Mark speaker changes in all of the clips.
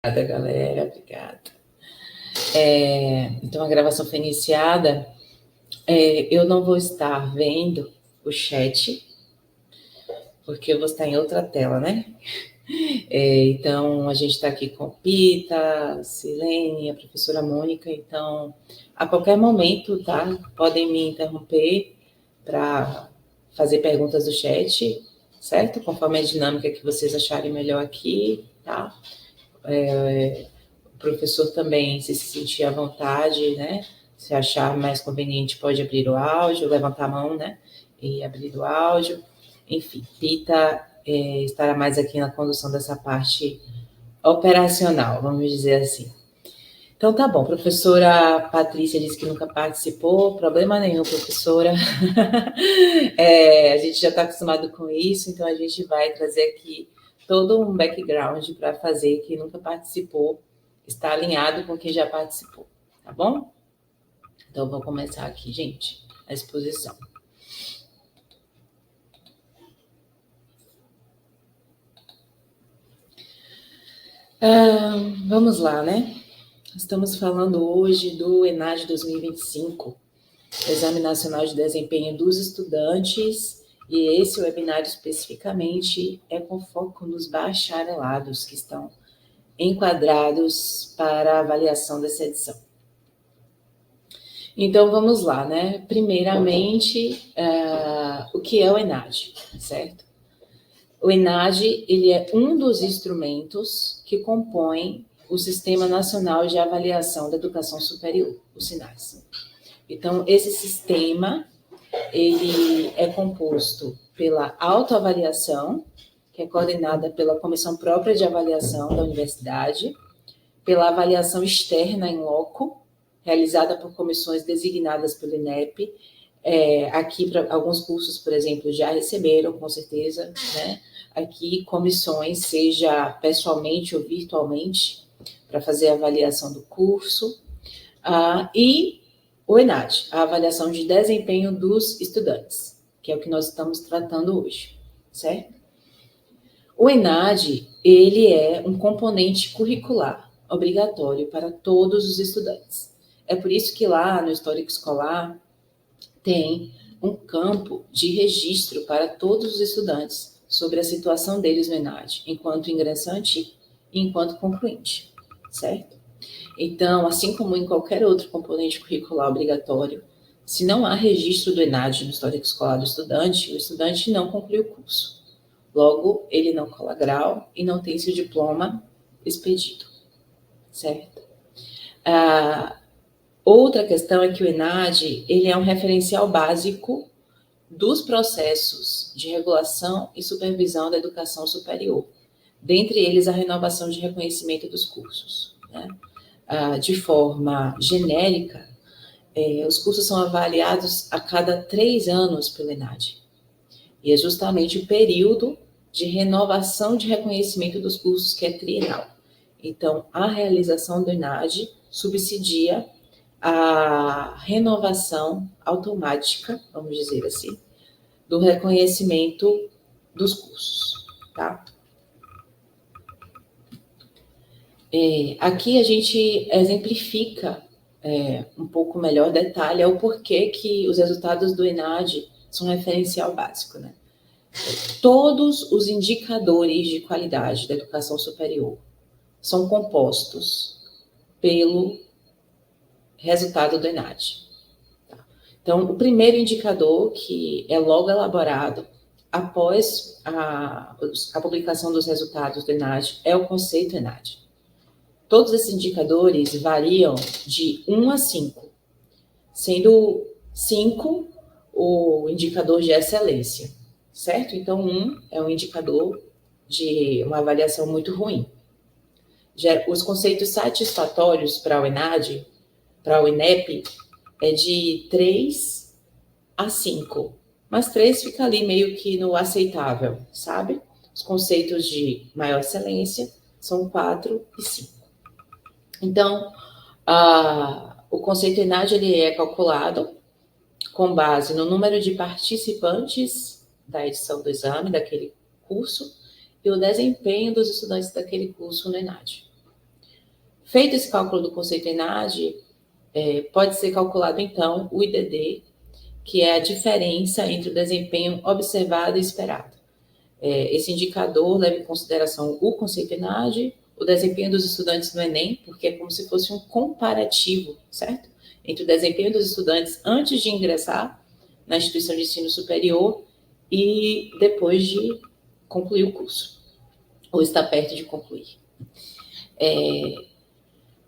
Speaker 1: Obrigada, galera. Obrigada. Então, a gravação foi iniciada. Eu não vou estar vendo o chat, porque eu vou estar em outra tela, né? Então, a gente está aqui com Pita, Silene, a professora Mônica. Então, a qualquer momento, tá? Podem me interromper para fazer perguntas do chat, certo? Conforme a dinâmica que vocês acharem melhor aqui, tá? O professor também, se sentir à vontade, né? Se achar mais conveniente, pode abrir o áudio, levantar a mão, né? E abrir o áudio. Enfim, Pita estará mais aqui na condução dessa parte operacional, vamos dizer assim. Então, tá bom. Professora Patrícia disse que nunca participou. Problema nenhum, professora. A gente já está acostumado com isso, então a gente vai trazer aqui todo um background para fazer que nunca participou, está alinhado com quem já participou, tá bom? Então, vou começar aqui, gente, a exposição. Vamos lá, né? Estamos falando hoje do ENAD 2025, Exame Nacional de Desempenho dos Estudantes, e esse webinário especificamente é com foco nos bacharelados que estão enquadrados para a avaliação dessa edição. Então, vamos lá, né? Primeiramente, o que é o ENAD, certo? O ENAD, ele é um dos instrumentos que compõem o Sistema Nacional de Avaliação da Educação Superior, o SINAS. Então, esse sistema, ele é composto pela autoavaliação, que é coordenada pela Comissão Própria de Avaliação da Universidade, pela avaliação externa em loco, realizada por comissões designadas pelo INEP. Aqui, para alguns cursos, por exemplo, já receberam, com certeza, né? Aqui, comissões, seja pessoalmente ou virtualmente, para fazer a avaliação do curso. E o ENAD, a avaliação de desempenho dos estudantes, que é o que nós estamos tratando hoje, certo? O ENAD, ele é um componente curricular obrigatório para todos os estudantes. É por isso que lá no histórico escolar tem um campo de registro para todos os estudantes sobre a situação deles no ENAD, enquanto ingressante e enquanto concluinte, certo? Então, assim como em qualquer outro componente curricular obrigatório, se não há registro do ENAD no histórico escolar do estudante, o estudante não conclui o curso. Logo, ele não cola grau e não tem seu diploma expedido, certo? Outra questão é que o ENAD, ele é um referencial básico dos processos de regulação e supervisão da educação superior, dentre eles a renovação de reconhecimento dos cursos, né? De forma genérica, os cursos são avaliados a cada 3 anos pelo ENAD, e é justamente o período de renovação de reconhecimento dos cursos que é trienal. Então, a realização do ENAD subsidia a renovação automática, vamos dizer assim, do reconhecimento dos cursos, tá? Aqui a gente exemplifica um pouco melhor, detalha o porquê que os resultados do ENAD são referencial básico, né? Todos os indicadores de qualidade da educação superior são compostos pelo resultado do ENAD. Tá? Então, o primeiro indicador, que é logo elaborado após a publicação dos resultados do ENAD, é o conceito ENAD. Todos esses indicadores variam de 1 a 5, sendo 5 o indicador de excelência, certo? Então, 1 é um indicador de uma avaliação muito ruim. Os conceitos satisfatórios para o ENAD, para o INEP, é de 3 a 5, mas 3 fica ali meio que no aceitável, sabe? Os conceitos de maior excelência são 4 e 5. Então, o conceito ENAD, ele é calculado com base no número de participantes da edição do exame, daquele curso e o desempenho dos estudantes daquele curso no ENAD. Feito esse cálculo do conceito ENAD, pode ser calculado, então, o IDD, que é a diferença entre o desempenho observado e esperado. Esse indicador leva em consideração o conceito ENAD, o desempenho dos estudantes no Enem, porque é como se fosse um comparativo, certo? Entre o desempenho dos estudantes antes de ingressar na instituição de ensino superior e depois de concluir o curso, ou estar perto de concluir.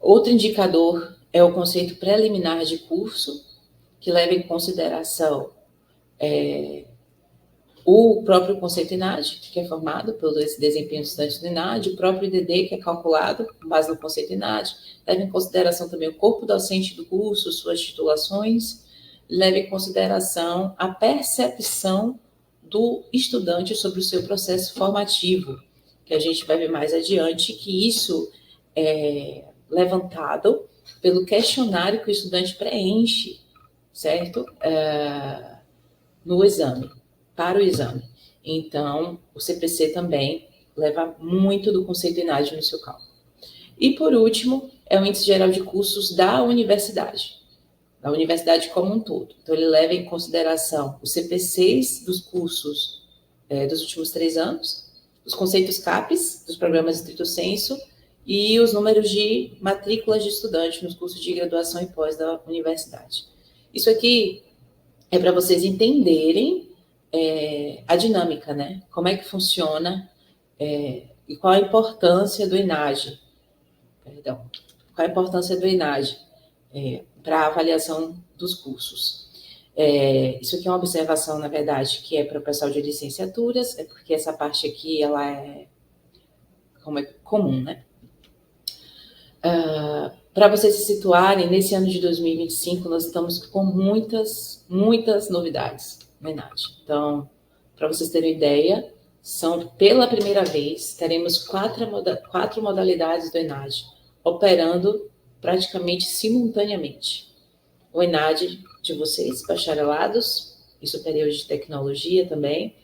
Speaker 1: Outro indicador é o conceito preliminar de curso, que leva em consideração o próprio conceito ENAD, que é formado pelo esse desempenho do estudante do ENAD, o próprio IDD, que é calculado com base no conceito ENAD, leva em consideração também o corpo docente do curso, suas titulações, leva em consideração a percepção do estudante sobre o seu processo formativo, que a gente vai ver mais adiante, que isso é levantado pelo questionário que o estudante preenche, certo? No exame, para o exame. Então, o CPC também leva muito do conceito ENAD no seu cálculo. E, por último, é o Índice Geral de Cursos da universidade como um todo. Então, ele leva em consideração os CPCs dos cursos dos últimos 3 anos, os conceitos CAPES, dos programas estrito sensu, e os números de matrículas de estudantes nos cursos de graduação e pós da universidade. Isso aqui é para vocês entenderem a dinâmica, né? Como é que funciona e qual a importância do ENAD. Qual a importância do ENAD para a avaliação dos cursos. Isso aqui é uma observação, na verdade, que é para o pessoal de licenciaturas, porque essa parte aqui, ela é comum, né? Para vocês se situarem, nesse ano de 2025, nós estamos com muitas novidades no ENAD. Então, para vocês terem ideia, pela primeira vez, teremos quatro modalidades do ENAD operando praticamente simultaneamente. O ENAD de vocês, bacharelados e superiores de tecnologia também.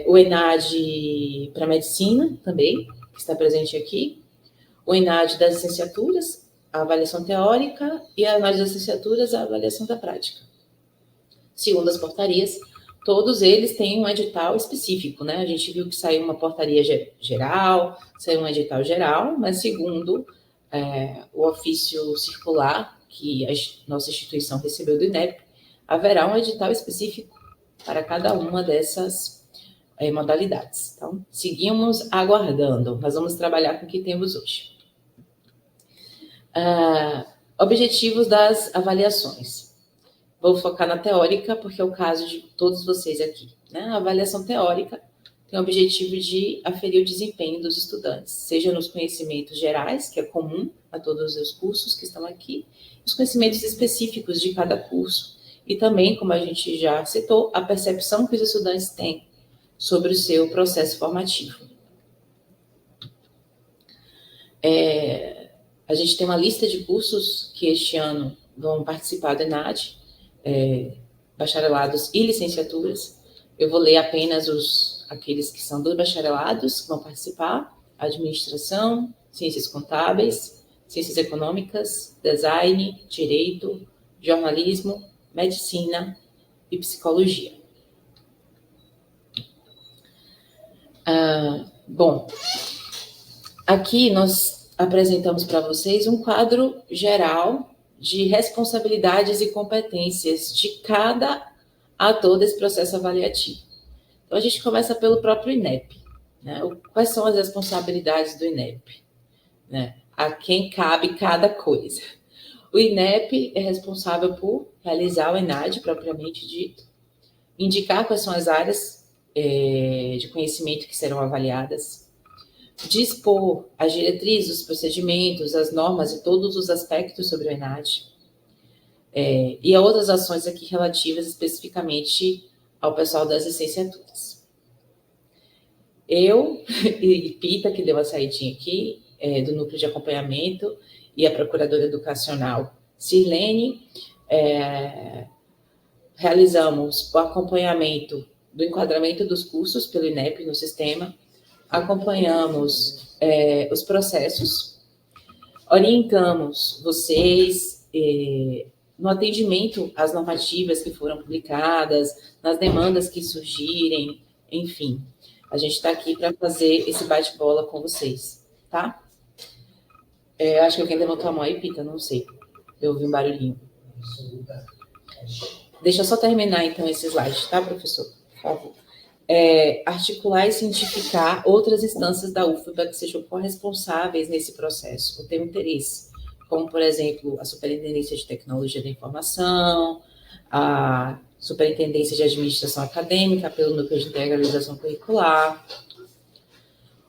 Speaker 1: O ENAD para medicina também, que está presente aqui. O ENAD das licenciaturas, a avaliação teórica, e a ENAD das licenciaturas, a avaliação da prática. Segundo as portarias, todos eles têm um edital específico, né? A gente viu que saiu uma portaria geral, saiu um edital geral, mas segundo o ofício circular que a nossa instituição recebeu do INEP, haverá um edital específico para cada uma dessas modalidades. Então, seguimos aguardando. Nós vamos trabalhar com o que temos hoje. Objetivos das avaliações. Vou focar na teórica, porque é o caso de todos vocês aqui, né? A avaliação teórica tem o objetivo de aferir o desempenho dos estudantes, seja nos conhecimentos gerais, que é comum a todos os cursos que estão aqui, os conhecimentos específicos de cada curso, e também, como a gente já citou, a percepção que os estudantes têm sobre o seu processo formativo. A gente tem uma lista de cursos que este ano vão participar do ENAD, bacharelados e licenciaturas. Eu vou ler apenas aqueles que são dos bacharelados que vão participar: administração, ciências contábeis, ciências econômicas, design, direito, jornalismo, medicina e psicologia. Bom, aqui nós apresentamos para vocês um quadro geral de responsabilidades e competências de cada ator desse processo avaliativo. Então, a gente começa pelo próprio INEP, né? Quais são as responsabilidades do INEP? Né? A quem cabe cada coisa. O INEP é responsável por realizar o ENAD, propriamente dito, indicar quais são as áreas de conhecimento que serão avaliadas, dispor as diretrizes, os procedimentos, as normas e todos os aspectos sobre o ENAD, e a outras ações aqui relativas especificamente ao pessoal das licenciaturas. Eu e Pita, que deu a saidinha aqui, do Núcleo de Acompanhamento, e a Procuradora Educacional, Sirlene, realizamos o acompanhamento do enquadramento dos cursos pelo INEP no sistema, acompanhamos os processos, orientamos vocês no atendimento às normativas que foram publicadas, nas demandas que surgirem, enfim. A gente está aqui para fazer esse bate-bola com vocês, tá? Acho que alguém levantou a mão aí, Pita, não sei. Eu ouvi um barulhinho. Deixa eu só terminar, então, esse slide, tá, professor? Por favor. Articular e cientificar outras instâncias da UFBA que sejam corresponsáveis nesse processo, ou tenham interesse, como, por exemplo, a Superintendência de Tecnologia da Informação, a Superintendência de Administração Acadêmica, pelo Núcleo de Integralização Curricular.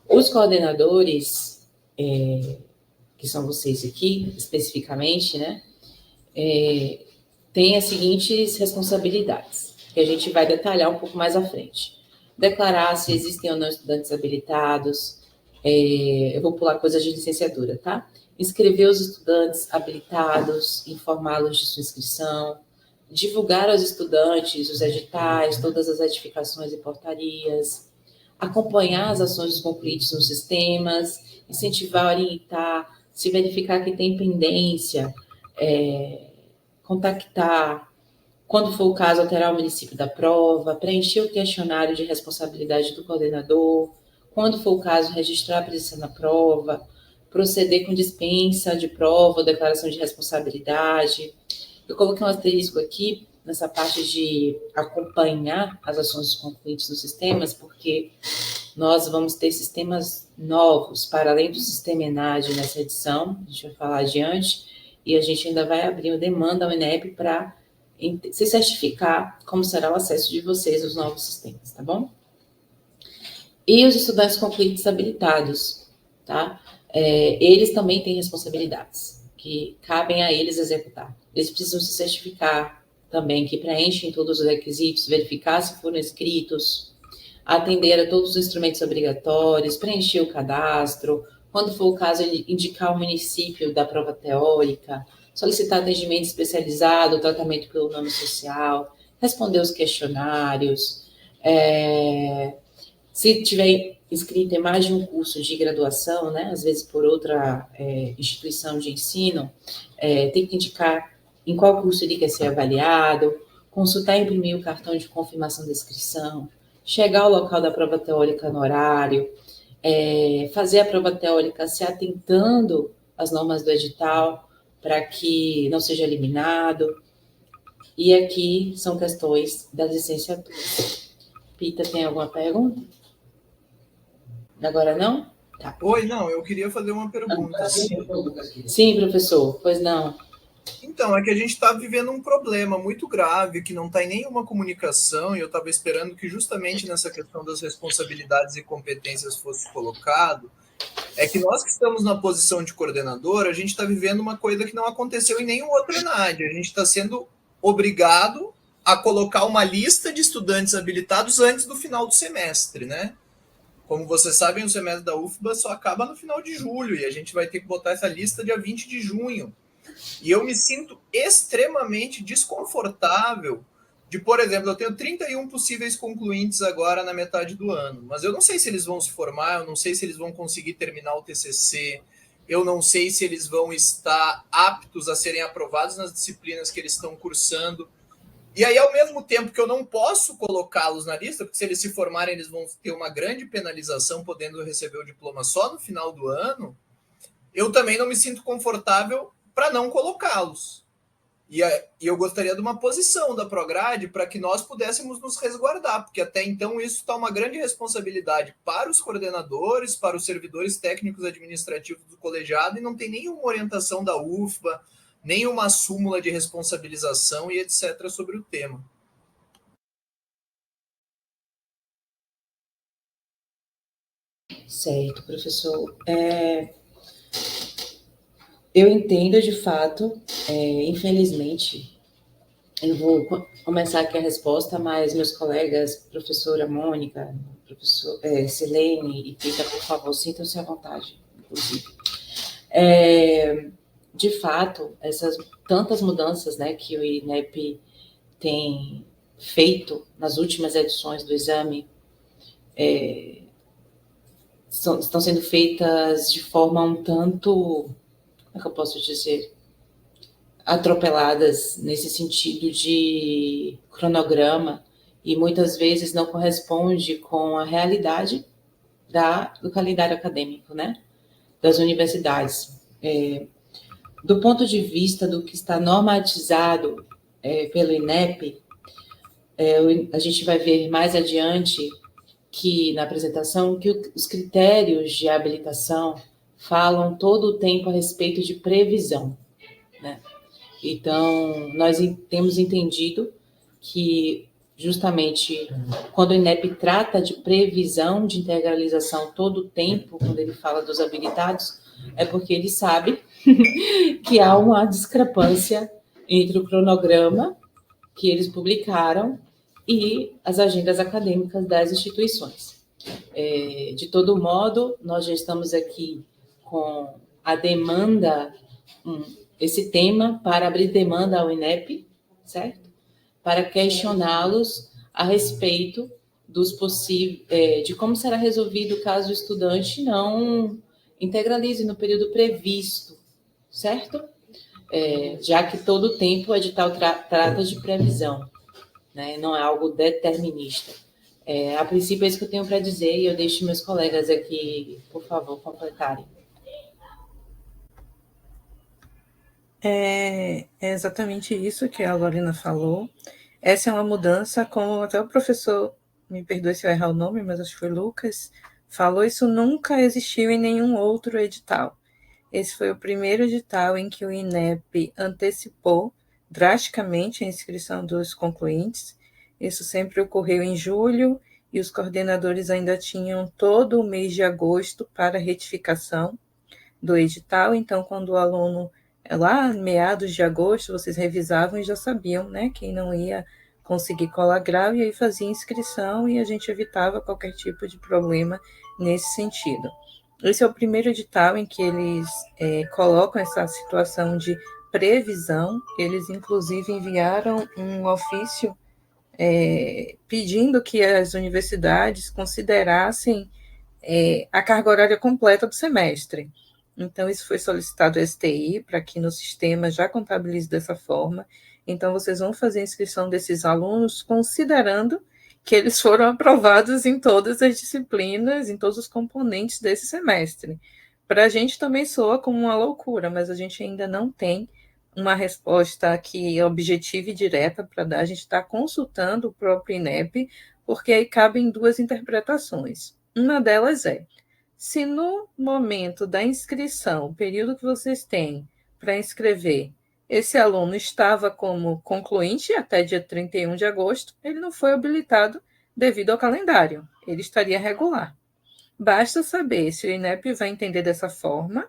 Speaker 1: Os coordenadores, que são vocês aqui, especificamente, né, têm as seguintes responsabilidades, que a gente vai detalhar um pouco mais à frente. Declarar se existem ou não estudantes habilitados, eu vou pular coisas de licenciatura, tá? Inscrever os estudantes habilitados, informá-los de sua inscrição, divulgar aos estudantes os editais, todas as edificações e portarias, acompanhar as ações dos concluintes nos sistemas, incentivar, orientar, se verificar que tem pendência, contactar, quando for o caso, alterar o município da prova, preencher o questionário de responsabilidade do coordenador, quando for o caso, registrar a presença na prova, proceder com dispensa de prova ou declaração de responsabilidade. Eu coloquei um asterisco aqui, nessa parte de acompanhar as ações dos concluintes nos sistemas, porque nós vamos ter sistemas novos, para além do sistema ENAD nessa edição, a gente vai falar adiante, e a gente ainda vai abrir uma demanda ao INEP para se certificar como será o acesso de vocês aos novos sistemas, tá bom? E os estudantes concluintes habilitados, tá? Eles também têm responsabilidades que cabem a eles executar. Eles precisam se certificar também, que preenchem todos os requisitos, verificar se foram inscritos, atender a todos os instrumentos obrigatórios, preencher o cadastro, quando for o caso, indicar o município da prova teórica, solicitar atendimento especializado, tratamento pelo nome social, responder os questionários, se tiver inscrito em mais de um curso de graduação, né, às vezes por outra instituição de ensino, tem que indicar em qual curso ele quer ser avaliado, consultar e imprimir o cartão de confirmação da inscrição, chegar ao local da prova teórica no horário, fazer a prova teórica se atentando às normas do edital, para que não seja eliminado. E aqui são questões da licenciatura. Pita, tem alguma pergunta? Agora não?
Speaker 2: Tá. Oi, não, eu queria fazer uma pergunta.
Speaker 1: Sim, professor, pois não.
Speaker 2: Então, é que a gente está vivendo um problema muito grave, que não está em nenhuma comunicação, e eu estava esperando que justamente nessa questão das responsabilidades e competências fosse colocado, é que nós que estamos na posição de coordenador, a gente está vivendo uma coisa que não aconteceu em nenhum outro ENAD. A gente está sendo obrigado a colocar uma lista de estudantes habilitados antes do final do semestre, né? Como vocês sabem, o semestre da UFBA só acaba no final de julho, e a gente vai ter que botar essa lista dia 20 de junho. E eu me sinto extremamente desconfortável de, por exemplo, eu tenho 31 possíveis concluintes agora na metade do ano, mas eu não sei se eles vão se formar, eu não sei se eles vão conseguir terminar o TCC, eu não sei se eles vão estar aptos a serem aprovados nas disciplinas que eles estão cursando. E aí, ao mesmo tempo que eu não posso colocá-los na lista, porque se eles se formarem, eles vão ter uma grande penalização, podendo receber o diploma só no final do ano, eu também não me sinto confortável para não colocá-los. E eu gostaria de uma posição da Prograde para que nós pudéssemos nos resguardar, porque até então isso está uma grande responsabilidade para os coordenadores, para os servidores técnicos administrativos do colegiado, e não tem nenhuma orientação da UFBA, nenhuma súmula de responsabilização e etc. sobre o tema.
Speaker 1: Certo, professor. Eu entendo de fato, infelizmente, eu vou começar aqui a resposta, mas meus colegas, professora Mônica, professor Silene e Pita, por favor, sintam-se à vontade, inclusive. De fato, essas tantas mudanças, né, que o INEP tem feito nas últimas edições do exame estão sendo feitas de forma um tanto, como é que eu posso dizer, atropeladas nesse sentido de cronograma, e muitas vezes não corresponde com a realidade do calendário acadêmico, né, das universidades. Do ponto de vista do que está normatizado pelo INEP, a gente vai ver mais adiante que na apresentação que os critérios de habilitação falam todo o tempo a respeito de previsão, né? Então, nós temos entendido que justamente quando o INEP trata de previsão de integralização todo o tempo, quando ele fala dos habilitados, é porque ele sabe que há uma discrepância entre o cronograma que eles publicaram e as agendas acadêmicas das instituições. De todo modo, nós já estamos aqui com a demanda, esse tema para abrir demanda ao INEP, certo? Para questioná-los a respeito dos de como será resolvido caso o estudante não integralize no período previsto, certo? Já que todo o tempo o edital trata de previsão, né? Não é algo determinista. A princípio é isso que eu tenho para dizer e eu deixo meus colegas aqui, por favor, completarem.
Speaker 3: É exatamente isso que a Lorena falou. Essa é uma mudança, como até o professor, me perdoe se eu errar o nome, mas acho que foi Lucas, falou, isso nunca existiu em nenhum outro edital. Esse foi o primeiro edital em que o INEP antecipou drasticamente a inscrição dos concluintes. Isso sempre ocorreu em julho e os coordenadores ainda tinham todo o mês de agosto para retificação do edital. Então, quando o aluno, lá meados de agosto, vocês revisavam e já sabiam, né, quem não ia conseguir colar grau, e aí fazia inscrição e a gente evitava qualquer tipo de problema nesse sentido. Esse é o primeiro edital em que eles colocam essa situação de previsão. Eles, inclusive, enviaram um ofício pedindo que as universidades considerassem a carga horária completa do semestre. Então, isso foi solicitado ao STI para que no sistema já contabilize dessa forma. Então, vocês vão fazer a inscrição desses alunos considerando que eles foram aprovados em todas as disciplinas, em todos os componentes desse semestre. Para a gente também soa como uma loucura, mas a gente ainda não tem uma resposta aqui objetiva e direta para dar. A gente está consultando o próprio INEP, porque aí cabem duas interpretações. Uma delas é, se no momento da inscrição, o período que vocês têm para inscrever, esse aluno estava como concluinte até dia 31 de agosto, ele não foi habilitado devido ao calendário, ele estaria regular. Basta saber se o INEP vai entender dessa forma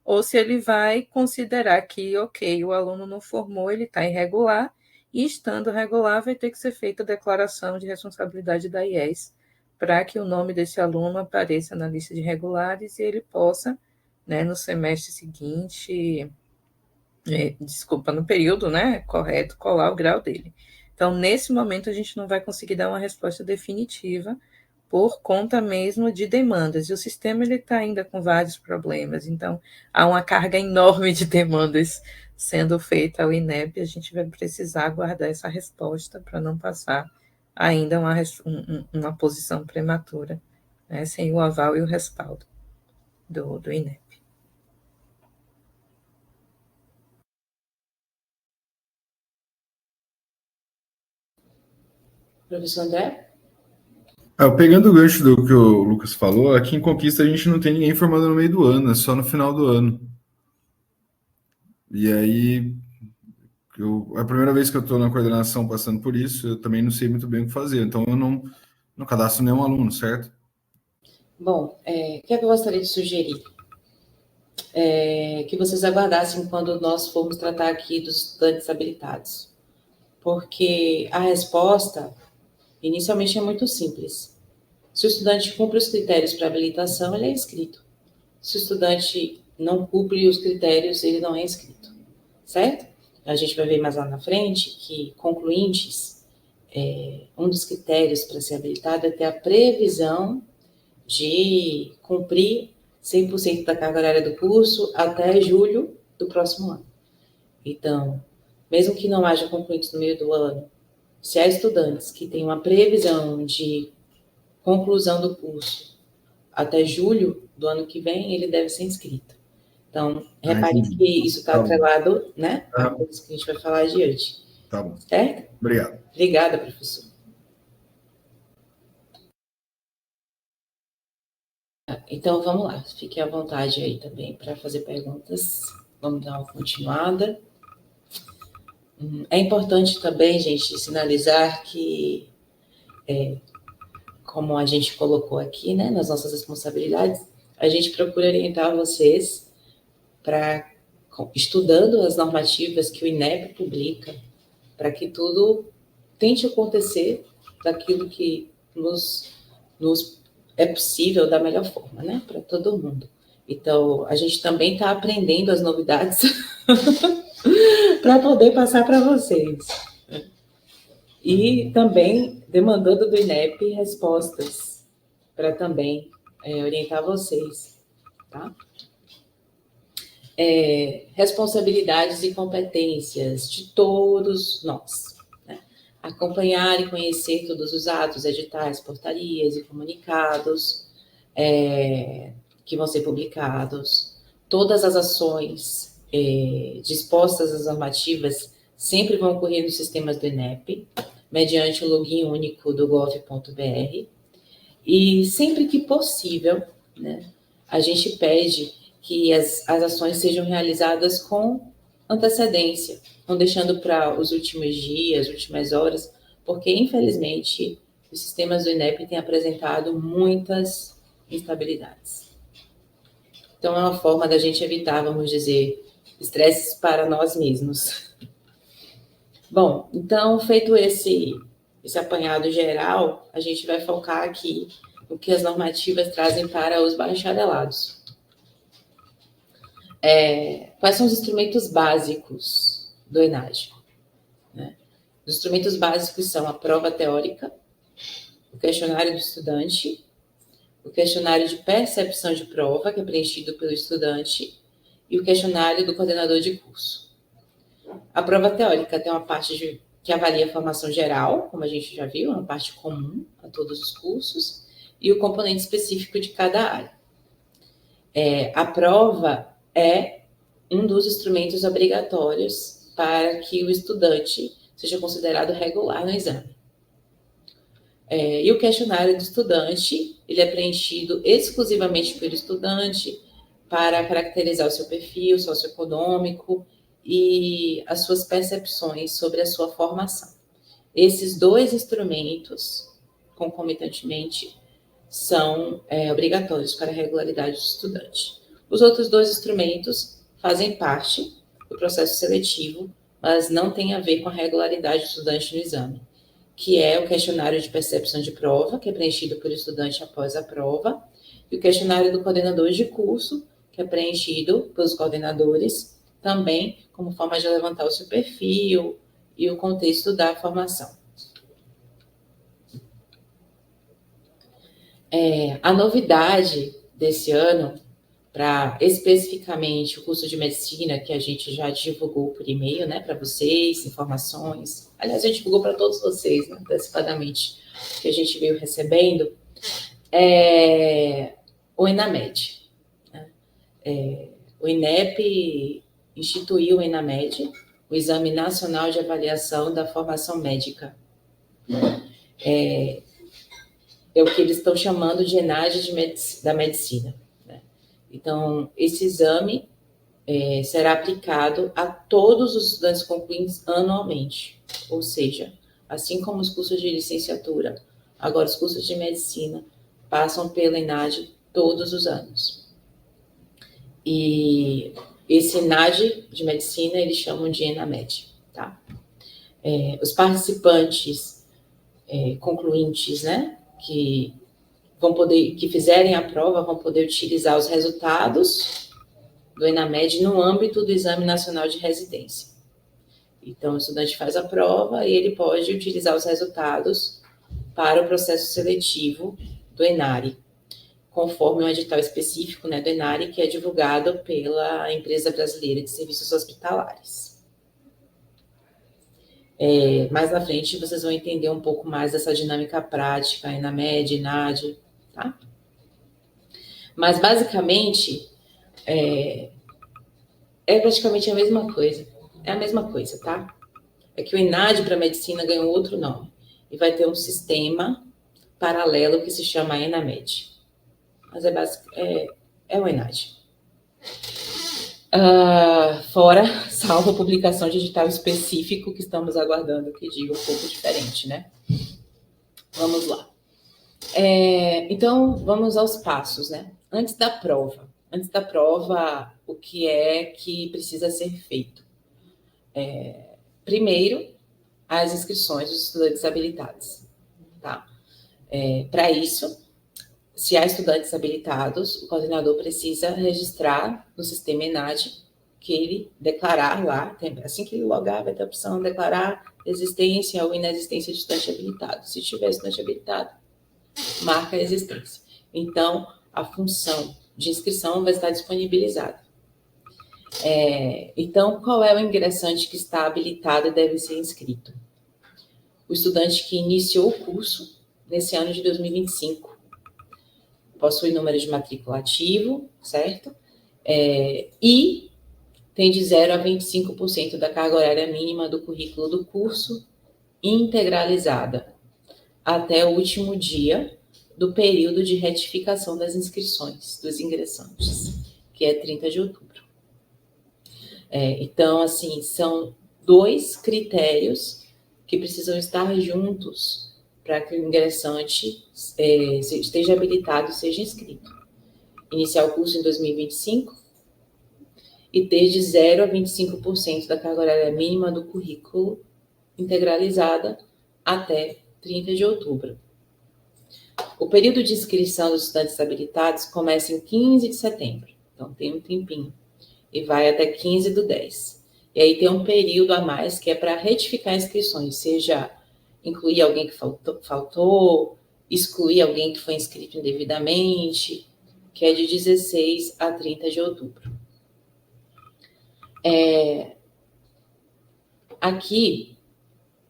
Speaker 3: ou se ele vai considerar que, ok, o aluno não formou, ele está irregular, e estando regular vai ter que ser feita a declaração de responsabilidade da IES para que o nome desse aluno apareça na lista de regulares e ele possa, né, no semestre seguinte, no período, né, correto, colar o grau dele. Então, nesse momento, a gente não vai conseguir dar uma resposta definitiva por conta mesmo de demandas. E o sistema está ainda com vários problemas. Então, há uma carga enorme de demandas sendo feita ao INEP. A gente vai precisar aguardar essa resposta para não passar ainda uma posição prematura, né, sem o aval e o respaldo do INEP.
Speaker 1: Professor André?
Speaker 4: Pegando o gancho do que o Lucas falou, aqui em Conquista a gente não tem ninguém formado no meio do ano, é só no final do ano. E aí, a primeira vez que eu estou na coordenação passando por isso, eu também não sei muito bem o que fazer. Então, eu não cadastro nenhum aluno, certo?
Speaker 1: Bom, o que eu gostaria de sugerir? Que vocês aguardassem quando nós formos tratar aqui dos estudantes habilitados. Porque a resposta, inicialmente, é muito simples. Se o estudante cumpre os critérios para habilitação, ele é inscrito. Se o estudante não cumpre os critérios, ele não é inscrito, certo? A gente vai ver mais lá na frente que concluintes, um dos critérios para ser habilitado é ter a previsão de cumprir 100% da carga horária do curso até julho do próximo ano. Então, mesmo que não haja concluídos no meio do ano, se há estudantes que têm uma previsão de conclusão do curso até julho do ano que vem, ele deve ser inscrito. Então, repare que isso está atrelado, né, a coisas que a gente vai falar adiante.
Speaker 4: Tá bom.
Speaker 1: Certo?
Speaker 4: Obrigado.
Speaker 1: Obrigada, professor. Então, vamos lá. Fique à vontade aí também para fazer perguntas. Vamos dar uma continuada. É importante também, gente, sinalizar que, como a gente colocou aqui, né, nas nossas responsabilidades, a gente procura orientar vocês para, estudando as normativas que o INEP publica, para que tudo tente acontecer daquilo que nos é possível da melhor forma, né, para todo mundo. Então, a gente também está aprendendo as novidades para poder passar para vocês. E também demandando do INEP respostas para também orientar vocês, tá? Responsabilidades e competências de todos nós, né? Acompanhar e conhecer todos os atos, editais, portarias e comunicados que vão ser publicados, todas as ações dispostas às normativas sempre vão ocorrer nos sistemas do INEP, mediante o login único do gov.br, e sempre que possível, né, a gente pede que as ações sejam realizadas com antecedência, não deixando para os últimos dias, últimas horas, porque, infelizmente, os sistemas do INEP têm apresentado muitas instabilidades. Então, é uma forma da gente evitar, vamos dizer, estresses para nós mesmos. Bom, então, feito esse apanhado geral, a gente vai focar aqui no que as normativas trazem para os bacharelados. Quais são os instrumentos básicos do ENAD? Né? Os instrumentos básicos são a prova teórica, o questionário do estudante, o questionário de percepção de prova, que é preenchido pelo estudante, e o questionário do coordenador de curso. A prova teórica tem uma parte que avalia a formação geral, como a gente já viu, é uma parte comum a todos os cursos, e o componente específico de cada área. A prova é um dos instrumentos obrigatórios para que o estudante seja considerado regular no exame. E o questionário do estudante, ele é preenchido exclusivamente pelo estudante para caracterizar o seu perfil socioeconômico e as suas percepções sobre a sua formação. Esses dois instrumentos, concomitantemente, são obrigatórios para a regularidade do estudante. Os outros dois instrumentos fazem parte do processo seletivo, mas não tem a ver com a regularidade do estudante no exame, que é o questionário de percepção de prova, que é preenchido pelo estudante após a prova, e o questionário do coordenador de curso, que é preenchido pelos coordenadores, também como forma de levantar o seu perfil e o contexto da formação. A novidade desse ano, para especificamente o curso de medicina, que a gente já divulgou por e-mail, né, para vocês, informações. Aliás, a gente divulgou para todos vocês, né, antecipadamente, que a gente veio recebendo, o ENAMED. Né? O INEP instituiu o ENAMED, o Exame Nacional de Avaliação da Formação Médica. É o que eles estão chamando de ENAD da medicina. Né? Então, esse exame será aplicado a todos os estudantes concluintes anualmente, ou seja, assim como os cursos de licenciatura, agora os cursos de medicina passam pelo ENAD todos os anos. E esse ENAD de medicina eles chamam de ENAMED, tá? Os participantes concluintes, né, que fizerem a prova vão poder utilizar os resultados do ENAMED no âmbito do Exame Nacional de Residência. Então, o estudante faz a prova e ele pode utilizar os resultados para o processo seletivo do ENARE, conforme um edital específico, né, do ENARE, que é divulgado pela Empresa Brasileira de Serviços Hospitalares. Mais à frente, vocês vão entender um pouco mais dessa dinâmica prática, ENAMED, ENAD, tá? Mas, basicamente, é praticamente a mesma coisa. É a mesma coisa, tá? É que o ENAD para medicina ganhou outro nome. E vai ter um sistema paralelo que se chama ENAMED. Mas é o ENAD. Fora, salvo a publicação de edital específico que estamos aguardando, que diga um pouco diferente, né? Vamos lá. Então, vamos aos passos, né? Antes da prova, o que é que precisa ser feito? Primeiro, as inscrições dos estudantes habilitados, tá? Para isso, se há estudantes habilitados, o coordenador precisa registrar no sistema ENAD que ele declarar lá, assim que ele logar, vai ter a opção de declarar existência ou inexistência de estudante habilitado. Se tiver estudante habilitado, marca a existência. Então, a função de inscrição vai estar disponibilizada. Então, qual é o ingressante que está habilitado e deve ser inscrito? O estudante que iniciou o curso nesse ano de 2025, possui número de matrícula ativo, certo? E tem de 0 a 25% da carga horária mínima do currículo do curso integralizada até o último dia do período de retificação das inscrições dos ingressantes, que é 30 de outubro. Então, assim, são 2 critérios que precisam estar juntos para que o ingressante esteja habilitado e seja inscrito. Iniciar o curso em 2025 e ter de 0 a 25% da carga horária mínima do currículo integralizada até 30 de outubro. O período de inscrição dos estudantes habilitados começa em 15 de setembro, então tem um tempinho, e vai até 15/10. E aí tem um período a mais que é para retificar inscrições, seja incluir alguém que faltou, excluir alguém que foi inscrito indevidamente, que é de 16 a 30 de outubro. Aqui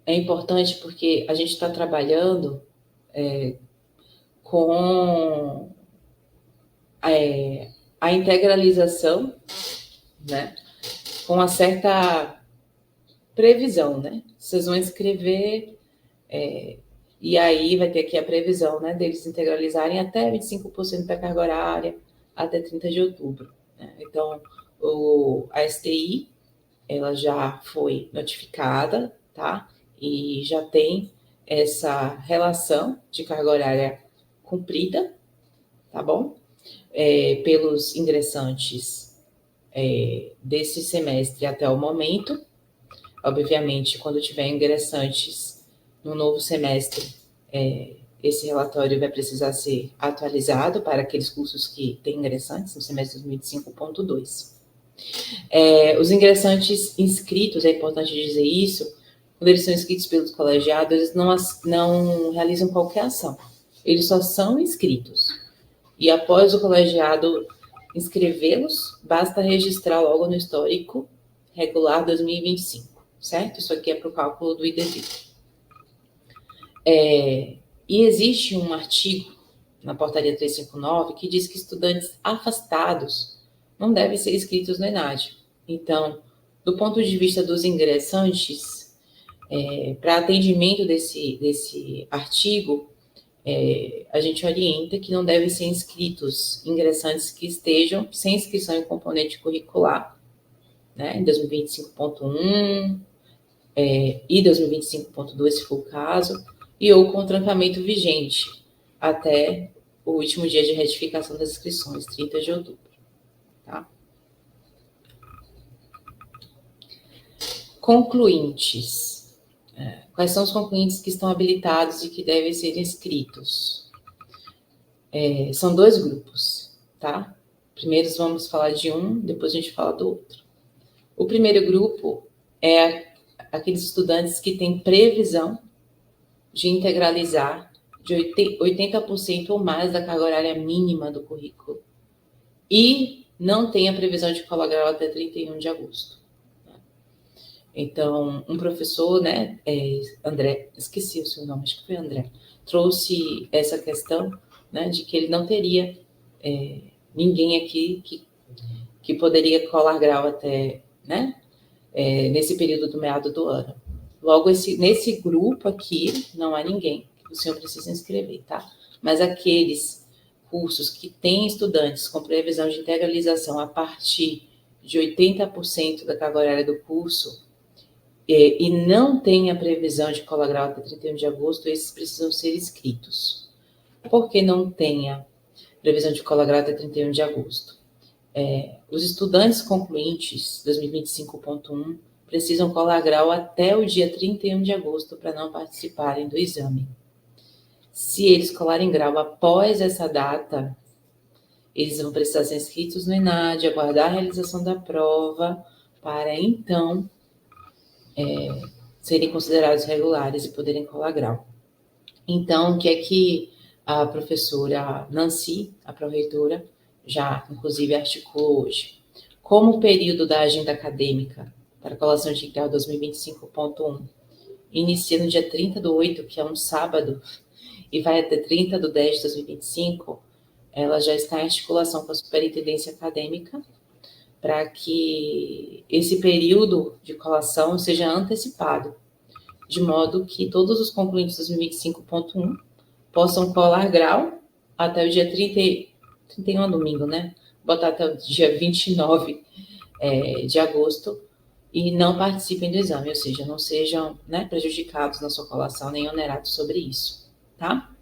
Speaker 1: é importante porque a gente está trabalhando com a integralização, né, com uma certa previsão, né? Vocês vão escrever e aí vai ter aqui a previsão, né, deles integralizarem até 25% da carga horária até 30 de outubro. Né? Então, a STI, ela já foi notificada, tá? E já tem essa relação de carga horária cumprida, tá bom? Pelos ingressantes desse semestre até o momento. Obviamente, quando tiver ingressantes no novo semestre, esse relatório vai precisar ser atualizado para aqueles cursos que têm ingressantes no semestre 2025.2. Os ingressantes inscritos, é importante dizer isso, quando eles são inscritos pelos colegiados, eles não realizam qualquer ação. Eles só são inscritos. E após o colegiado inscrevê-los, basta registrar logo no histórico regular 2025. Certo? Isso aqui é para o cálculo do IDV. E existe um artigo na portaria 359 que diz que estudantes afastados não devem ser inscritos no ENAD. Então, do ponto de vista dos ingressantes, para atendimento desse artigo, a gente orienta que não devem ser inscritos ingressantes que estejam sem inscrição em componente curricular, né, em 2025.1, e 2025.2, se for o caso, e ou com trancamento vigente até o último dia de retificação das inscrições, 30 de outubro. Tá? Concluintes. Quais são os concluintes que estão habilitados e que devem ser inscritos? São 2 grupos, tá? Primeiro vamos falar de um, depois a gente fala do outro. O primeiro grupo é aqueles estudantes que têm previsão de integralizar de 80% ou mais da carga horária mínima do currículo e não tem a previsão de cola grau até 31 de agosto. Então, um professor, né, André, esqueci o seu nome, acho que foi André, trouxe essa questão, né, de que ele não teria ninguém aqui que poderia colar grau até, né, nesse período do meado do ano. Logo, nesse grupo aqui, não há ninguém que o senhor precisa inscrever, tá? Mas aqueles cursos que têm estudantes com previsão de integralização a partir de 80% da carga horária do curso e não tem a previsão de cola grau até 31 de agosto, esses precisam ser inscritos. Por que não tem a previsão de cola grau até 31 de agosto? Os estudantes concluintes 2025.1 precisam colar grau até o dia 31 de agosto para não participarem do exame. Se eles colarem grau após essa data, eles vão precisar ser inscritos no ENAD, aguardar a realização da prova, para então serem considerados regulares e poderem colar grau. Então, o que é que a professora Nancy, a pró-reitora, já inclusive articulou hoje? Como o período da agenda acadêmica para a colação de grau 2025.1 inicia no dia 30/8, que é um sábado, e vai até 30/10 de 2025, ela já está em articulação com a superintendência acadêmica para que esse período de colação seja antecipado, de modo que todos os concluintes 2025.1 possam colar grau até o dia 31 domingo, né? Botar até o dia 29 de agosto e não participem do exame, ou seja, não sejam, né, prejudicados na sua colação nem onerados sobre isso, tá?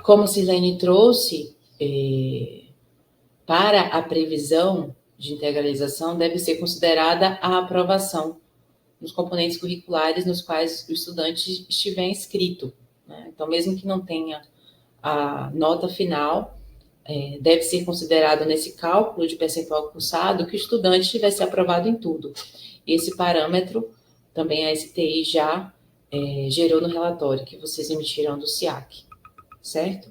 Speaker 1: Como a Silene trouxe, para a previsão de integralização deve ser considerada a aprovação nos componentes curriculares nos quais o estudante estiver inscrito, né? Então, mesmo que não tenha a nota final, deve ser considerado nesse cálculo de percentual cursado que o estudante tivesse aprovado em tudo. Esse parâmetro também a STI já gerou no relatório que vocês emitiram do SIAC, certo?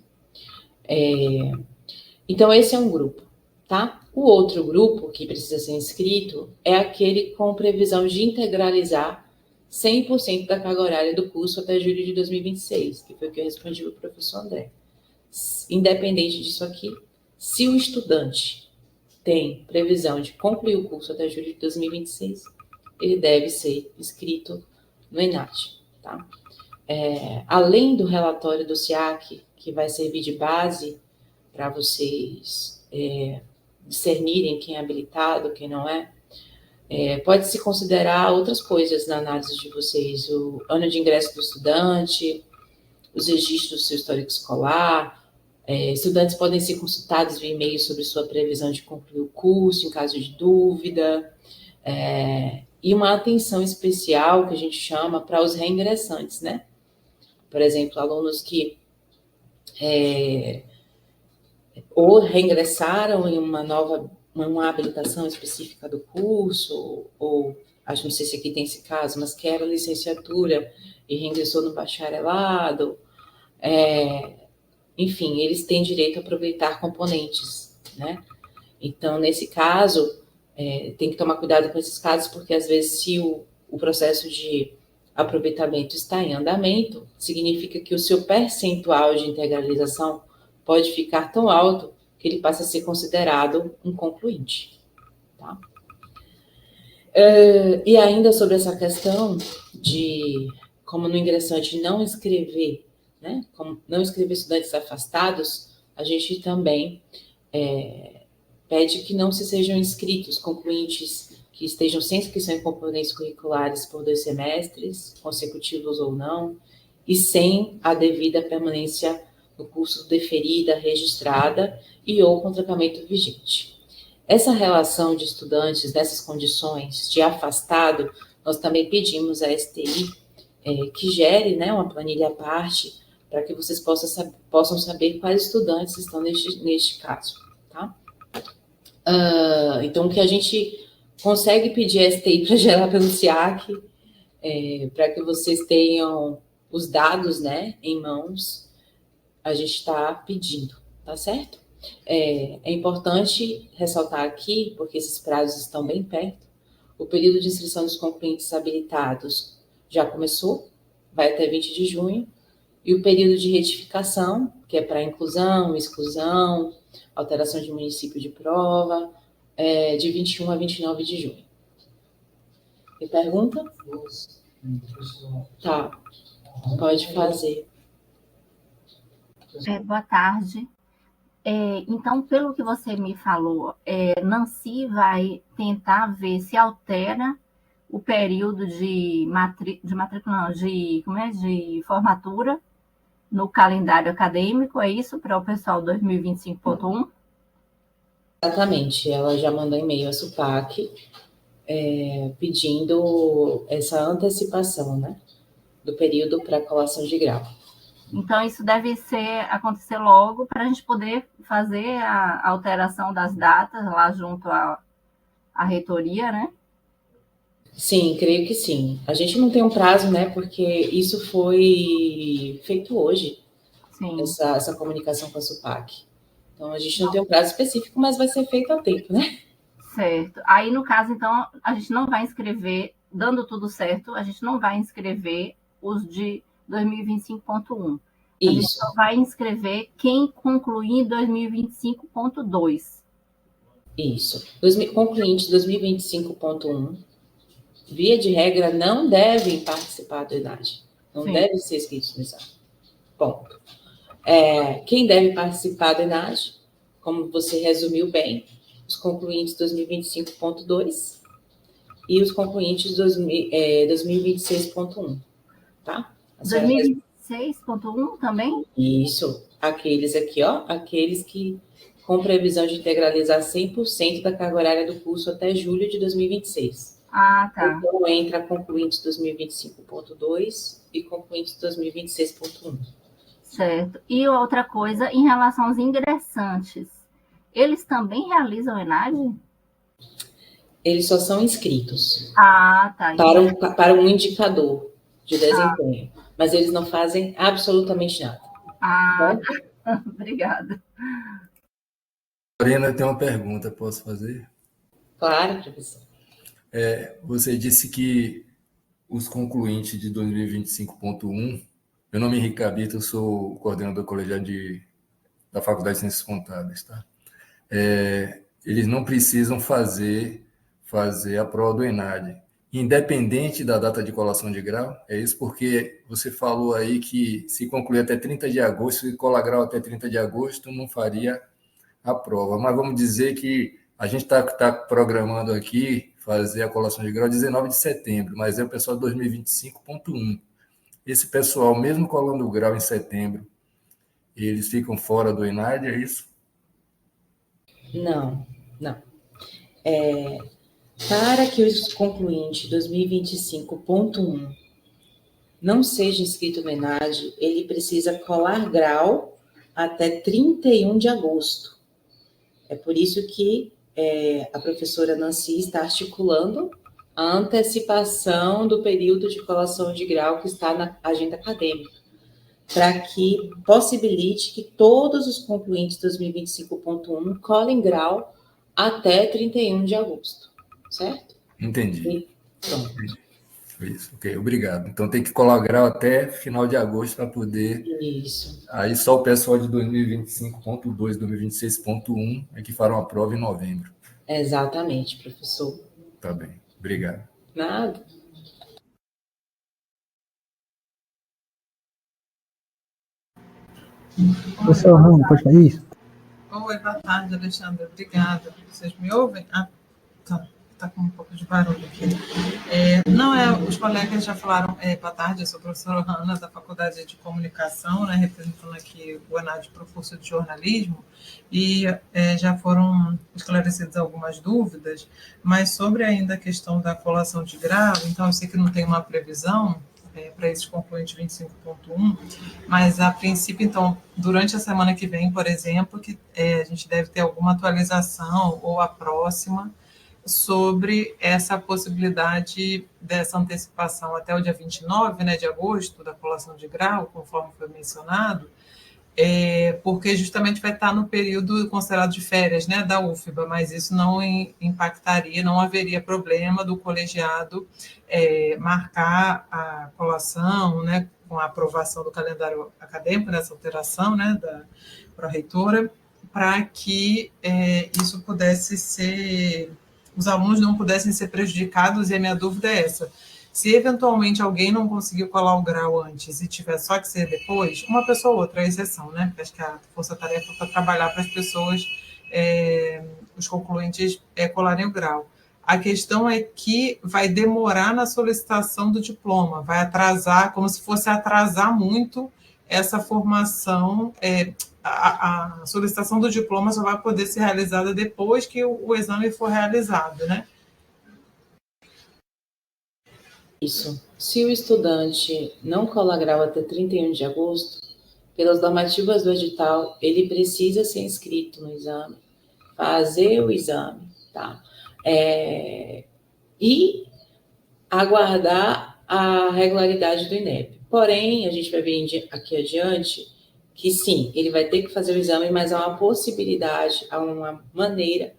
Speaker 1: Então, esse é um grupo, tá? O outro grupo que precisa ser inscrito é aquele com previsão de integralizar 100% da carga horária do curso até julho de 2026, que foi o que eu respondi ao professor André. Independente disso aqui, se o estudante tem previsão de concluir o curso até julho de 2026, ele deve ser inscrito no ENAD, tá? Além do relatório do SIAC, que vai servir de base para vocês discernirem quem é habilitado, quem não é, pode-se considerar outras coisas na análise de vocês, o ano de ingresso do estudante, os registros do seu histórico escolar. Estudantes podem ser consultados via e-mail sobre sua previsão de concluir o curso, em caso de dúvida, e uma atenção especial, que a gente chama, para os reingressantes, né? Por exemplo, alunos que ou reingressaram em uma habilitação específica do curso, ou acho, não sei se aqui tem esse caso, mas que era licenciatura e reingressou no bacharelado. Enfim, eles têm direito a aproveitar componentes, né? Então, nesse caso, tem que tomar cuidado com esses casos, porque às vezes se o processo de aproveitamento está em andamento, significa que o seu percentual de integralização pode ficar tão alto que ele passa a ser considerado um concluinte, tá? E ainda sobre essa questão de como no ingressante não inscrever, né, como não inscrever estudantes afastados, a gente também pede que não se sejam inscritos concluintes que estejam sem inscrição em componentes curriculares por 2 semestres, consecutivos ou não, e sem a devida permanência no curso deferida, registrada e ou com tratamento vigente. Essa relação de estudantes nessas condições de afastado, nós também pedimos à STI que gere, né, uma planilha à parte para que vocês possam saber quais estudantes estão neste caso, tá? Então, o que a gente consegue pedir a STI para gerar pelo SIAC, para que vocês tenham os dados, né, em mãos, a gente está pedindo, tá certo? É importante ressaltar aqui, porque esses prazos estão bem perto, o período de inscrição dos concluintes habilitados já começou, vai até 20 de junho, e o período de retificação, que é para inclusão, exclusão, alteração de município de prova, de 21 a 29 de junho. Tem pergunta? Tá, pode fazer.
Speaker 5: Boa tarde. Então, pelo que você me falou, Nancy vai tentar ver se altera o período de formatura no calendário acadêmico, é isso, para o pessoal 2025.1?
Speaker 1: Exatamente, ela já mandou e-mail à SUPAC pedindo essa antecipação, né, do período para colação de grau.
Speaker 5: Então, isso deve acontecer logo para a gente poder fazer a alteração das datas lá junto à reitoria, né?
Speaker 1: Sim, creio que sim. A gente não tem um prazo, né? Porque isso foi feito hoje, essa comunicação com a SUPAC. Então, a gente não tem um prazo específico, mas vai ser feito a tempo, né?
Speaker 5: Certo. Aí, no caso, então, a gente não vai inscrever, dando tudo certo, a gente não vai inscrever os de 2025.1. A gente só vai inscrever quem concluir em 2025.2.
Speaker 1: Isso. Concluintes 2025.1, via de regra, não devem participar do ENAD. Não devem ser inscritos no exame. Ponto. Quem deve participar do ENAD, como você resumiu bem, os concluintes 2025.2 e os concluintes 2026.1. Tá?
Speaker 5: 2026.1 também?
Speaker 1: Isso. Aqueles aqui, ó, aqueles que com previsão de integralizar 100% da carga horária do curso até julho de 2026.
Speaker 5: Ah, tá.
Speaker 1: Então, entra concluintes 2025.2 e concluintes 2026.1.
Speaker 5: Certo. E outra coisa, em relação aos ingressantes, eles também realizam ENAD?
Speaker 1: Eles só são inscritos.
Speaker 5: Ah, tá.
Speaker 1: Para um indicador de desempenho. Mas eles não fazem absolutamente nada.
Speaker 5: Ah, obrigada.
Speaker 6: Lorena, tem uma pergunta, posso fazer?
Speaker 1: Claro, professor.
Speaker 6: Você disse que os concluintes de 2025.1, meu nome é Henrique Cabito, eu sou coordenador colegiado da Faculdade de Ciências Contábeis, tá? Eles não precisam fazer a prova do ENAD, independente da data de colação de grau, é isso? Porque você falou aí que se concluir até 30 de agosto, se colar grau até 30 de agosto, não faria a prova. Mas vamos dizer que a gente está programando aqui fazer a colação de grau 19 de setembro, mas é o pessoal de 2025.1. Esse pessoal, mesmo colando o grau em setembro, eles ficam fora do ENAD, é isso?
Speaker 1: Não. Para que o concluinte 2025.1 não seja inscrito no ENAD, ele precisa colar grau até 31 de agosto. É por isso que a professora Nancy está articulando a antecipação do período de colação de grau que está na agenda acadêmica, para que possibilite que todos os concluintes 2025.1 colhem grau até 31 de agosto, certo?
Speaker 6: Entendi. Pronto. Foi isso, ok, obrigado. Então tem que colar grau até final de agosto para poder...
Speaker 1: Isso.
Speaker 6: Aí só o pessoal de 2025.2, 2026.1 é que farão a prova em novembro.
Speaker 1: Exatamente, professor.
Speaker 6: Tá bem, obrigado.
Speaker 1: Nada.
Speaker 7: Professor Ramos, pode fazer isso?
Speaker 8: Oi, boa tarde, Alexandre. Obrigada. Vocês me ouvem? Tá com um pouco de barulho aqui. Os colegas já falaram. Boa tarde, eu sou a professora Hanna, da Faculdade de Comunicação, né, representando aqui o ENAD para o curso de jornalismo, e já foram esclarecidas algumas dúvidas, mas sobre ainda a questão da colação de grau, então eu sei que não tem uma previsão para esses concluintes 25.1, mas a princípio, então, durante a semana que vem, por exemplo, que a gente deve ter alguma atualização ou a próxima, sobre essa possibilidade dessa antecipação até o dia 29, né, de agosto, da colação de grau, conforme foi mencionado, porque justamente vai estar no período considerado de férias, né, da UFBA, mas isso não impactaria, não haveria problema do colegiado marcar a colação, né, com a aprovação do calendário acadêmico, nessa alteração, né, da pró-reitora, para que isso pudesse ser, os alunos não pudessem ser prejudicados, e a minha dúvida é essa: se eventualmente alguém não conseguiu colar o grau antes e tiver só que ser depois, uma pessoa ou outra é exceção, né? Porque acho que a força-tarefa é para trabalhar para as pessoas, os concluintes, colarem o grau. A questão é que vai demorar na solicitação do diploma, vai atrasar, como se fosse atrasar muito essa formação. A solicitação do diploma só vai poder ser realizada depois que o exame for realizado, né?
Speaker 1: Isso. Se o estudante não colar grau até 31 de agosto, pelas normativas do edital, ele precisa ser inscrito no exame, fazer o exame, tá? E aguardar a regularidade do INEP. Porém, a gente vai ver aqui adiante que sim, ele vai ter que fazer o exame, mas há uma possibilidade, há uma maneira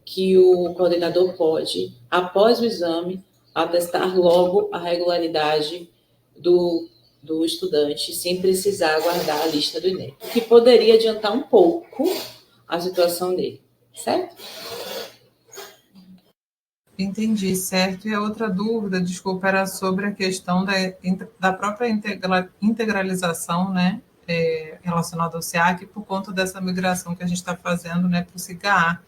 Speaker 1: que o coordenador pode, após o exame, atestar logo a regularidade do estudante, sem precisar aguardar a lista do INEP, o que poderia adiantar um pouco a situação dele, certo?
Speaker 8: Entendi, certo. E a outra dúvida, desculpa, era sobre a questão da própria integralização, né, relacionada ao SEAC, por conta dessa migração que a gente está fazendo, né, para o SIGA,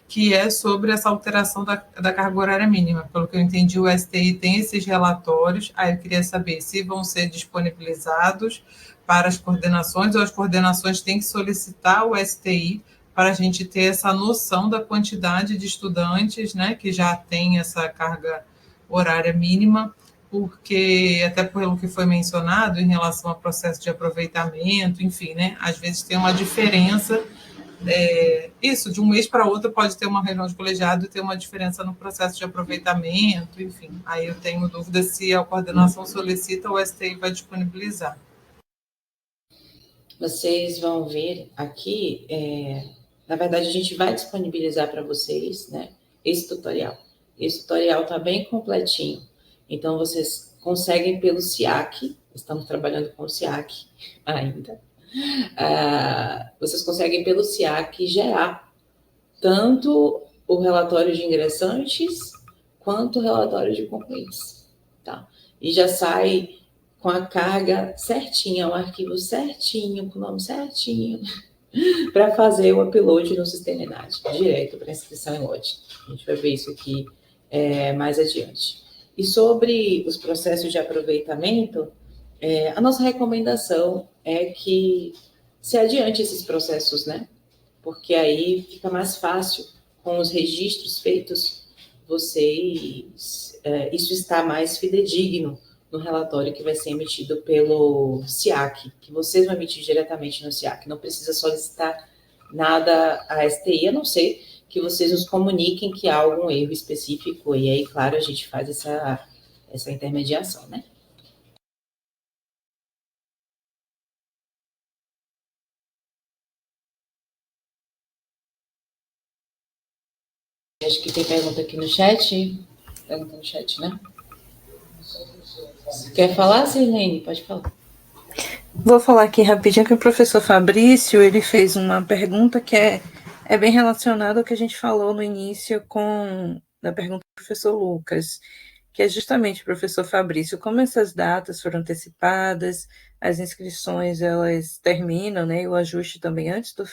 Speaker 8: que é sobre essa alteração da carga horária mínima. Pelo que eu entendi, o STI tem esses relatórios, aí eu queria saber se vão ser disponibilizados para as coordenações, ou as coordenações têm que solicitar o STI para a gente ter essa noção da quantidade de estudantes, né, que já tem essa carga horária mínima, porque, até pelo que foi mencionado, em relação ao processo de aproveitamento, enfim, né, às vezes tem uma diferença, isso, de um mês para outro pode ter uma reunião de colegiado e ter uma diferença no processo de aproveitamento, enfim. Aí eu tenho dúvida se a coordenação solicita ou o STI vai disponibilizar.
Speaker 1: Vocês vão ver aqui, na verdade, a gente vai disponibilizar para vocês, né, esse tutorial. Esse tutorial está bem completinho. Então, vocês conseguem pelo SIAC, estamos trabalhando com o SIAC ainda, vocês conseguem pelo SIAC gerar tanto o relatório de ingressantes quanto o relatório de concluintes, tá? E já sai com a carga certinha, um arquivo certinho, com o nome certinho, para fazer o upload no sistema ENAD, direto para inscrição em lote. A gente vai ver isso aqui mais adiante. E sobre os processos de aproveitamento, a nossa recomendação é que se adiante esses processos, né? Porque aí fica mais fácil com os registros feitos, isso está mais fidedigno no relatório que vai ser emitido pelo SIAC, que vocês vão emitir diretamente no SIAC. Não precisa solicitar nada à STI, a não ser que vocês nos comuniquem que há algum erro específico, e aí, claro, a gente faz essa intermediação, né? Acho que tem pergunta aqui no chat. Pergunta no chat, né? Quer falar, Sirlene? Pode falar.
Speaker 3: Vou falar aqui rapidinho que o professor Fabrício, ele fez uma pergunta que é bem relacionada ao que a gente falou no início da pergunta do professor Lucas, que é justamente, professor Fabrício, como essas datas foram antecipadas, as inscrições elas terminam, né, e o ajuste também antes do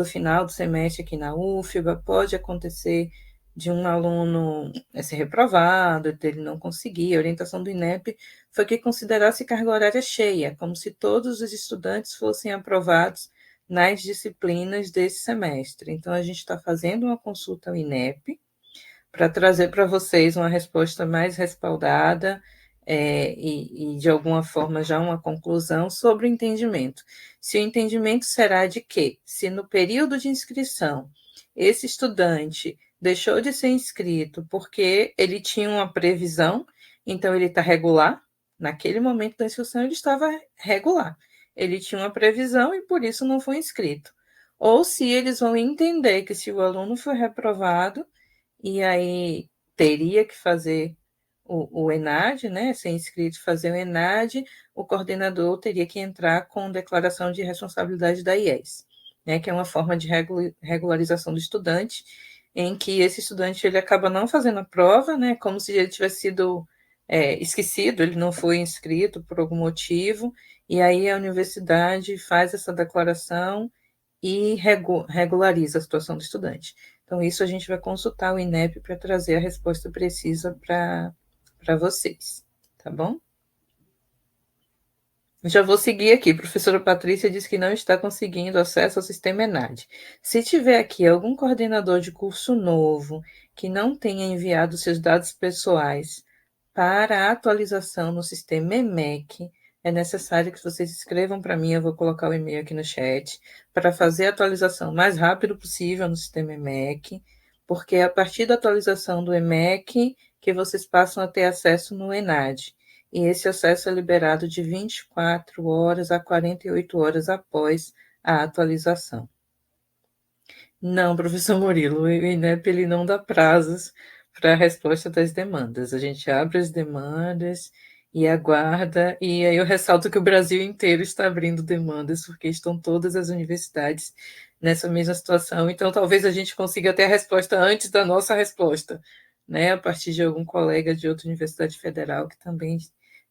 Speaker 3: final do semestre aqui na UFBA, pode acontecer de um aluno ser reprovado, dele não conseguir. A orientação do INEP foi que considerasse carga horária cheia, como se todos os estudantes fossem aprovados nas disciplinas desse semestre. Então, a gente está fazendo uma consulta ao INEP para trazer para vocês uma resposta mais respaldada e, de alguma forma, já uma conclusão sobre o entendimento. Se o entendimento será de que, se no período de inscrição esse estudante deixou de ser inscrito porque ele tinha uma previsão, então ele está regular. Naquele momento da inscrição ele estava regular. Ele tinha uma previsão e por isso não foi inscrito. Ou se eles vão entender que se o aluno foi reprovado, e aí teria que fazer o ENAD, né, ser inscrito, fazer o ENAD, o coordenador teria que entrar com declaração de responsabilidade da IES, né, que é uma forma de regularização do estudante, em que esse estudante ele acaba não fazendo a prova, né, como se ele tivesse sido esquecido, ele não foi inscrito por algum motivo, e aí a universidade faz essa declaração e regulariza a situação do estudante. Então, isso a gente vai consultar o INEP para trazer a resposta precisa para vocês, tá bom? Já vou seguir aqui. A professora Patrícia diz que não está conseguindo acesso ao sistema ENAD. Se tiver aqui algum coordenador de curso novo que não tenha enviado seus dados pessoais para a atualização no sistema EMEC, é necessário que vocês escrevam para mim, eu vou colocar o e-mail aqui no chat, para fazer a atualização o mais rápido possível no sistema EMEC, porque é a partir da atualização do EMEC que vocês passam a ter acesso no ENAD. E esse acesso é liberado de 24 horas a 48 horas após a atualização. Não, professor Murilo, o INEP ele não dá prazos para a resposta das demandas. A gente abre as demandas e aguarda, e aí eu ressalto que o Brasil inteiro está abrindo demandas, porque estão todas as universidades nessa mesma situação, então talvez a gente consiga ter a resposta antes da nossa resposta, né, a partir de algum colega de outra universidade federal que também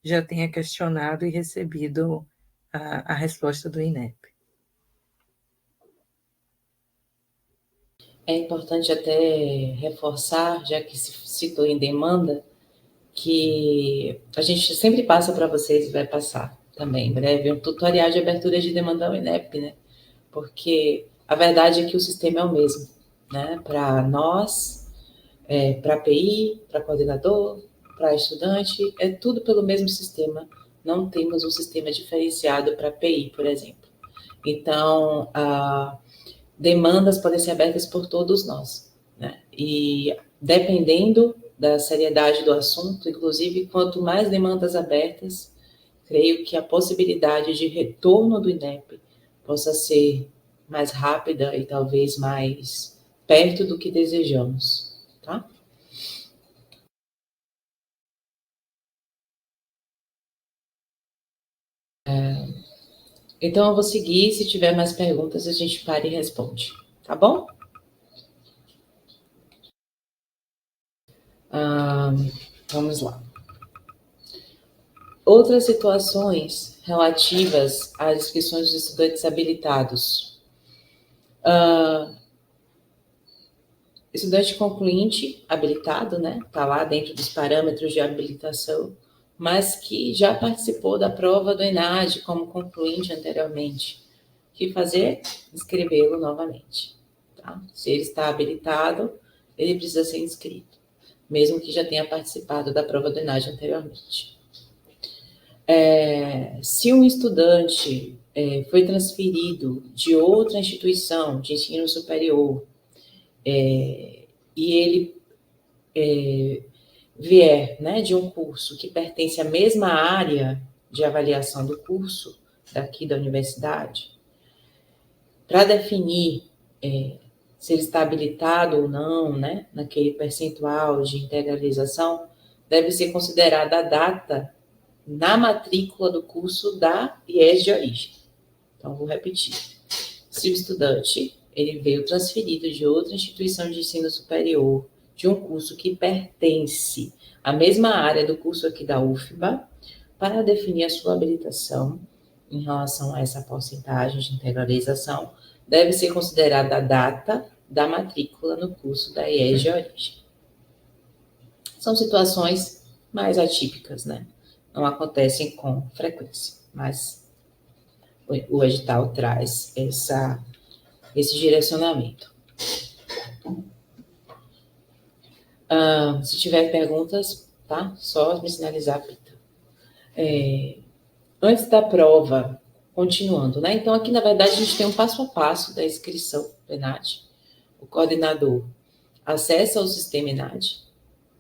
Speaker 3: já tenha questionado e recebido a resposta do INEP.
Speaker 1: É importante até reforçar, já que se citou em demanda, que a gente sempre passa para vocês, vai passar também em breve, um tutorial de abertura de demanda ao INEP, né? Porque a verdade é que o sistema é o mesmo, né? Para nós, para PI, para coordenador, para estudante, é tudo pelo mesmo sistema. Não temos um sistema diferenciado para PI, por exemplo. Então, demandas podem ser abertas por todos nós, né? E dependendo da seriedade do assunto, inclusive, quanto mais demandas abertas, creio que a possibilidade de retorno do INEP possa ser mais rápida e talvez mais perto do que desejamos, tá? Então, eu vou seguir. Se tiver mais perguntas, a gente para e responde. Tá bom? Vamos lá. Outras situações relativas às inscrições dos estudantes habilitados. Estudante concluinte habilitado, né? Está lá dentro dos parâmetros de habilitação, mas que já participou da prova do ENAD como concluinte anteriormente. O que fazer? Inscrevê-lo novamente. Tá? Se ele está habilitado, ele precisa ser inscrito, mesmo que já tenha participado da prova do ENAD anteriormente. Se um estudante foi transferido de outra instituição de ensino superior e ele vier, né, de um curso que pertence à mesma área de avaliação do curso daqui da universidade, para definir se ele está habilitado ou não, né, naquele percentual de integralização, deve ser considerada a data na matrícula do curso da IES de origem. Então, vou repetir. Se o estudante ele veio transferido de outra instituição de ensino superior, de um curso que pertence à mesma área do curso aqui da UFBA, para definir a sua habilitação em relação a essa porcentagem de integralização, deve ser considerada a data da matrícula no curso da IES de origem. São situações mais atípicas, né? Não acontecem com frequência, mas o edital traz esse direcionamento. Se tiver perguntas, tá? Só me sinalizar, Pita. Antes da prova, continuando, né? Então, aqui, na verdade, a gente tem um passo a passo da inscrição do ENAD. O coordenador, acessa o sistema ENAD,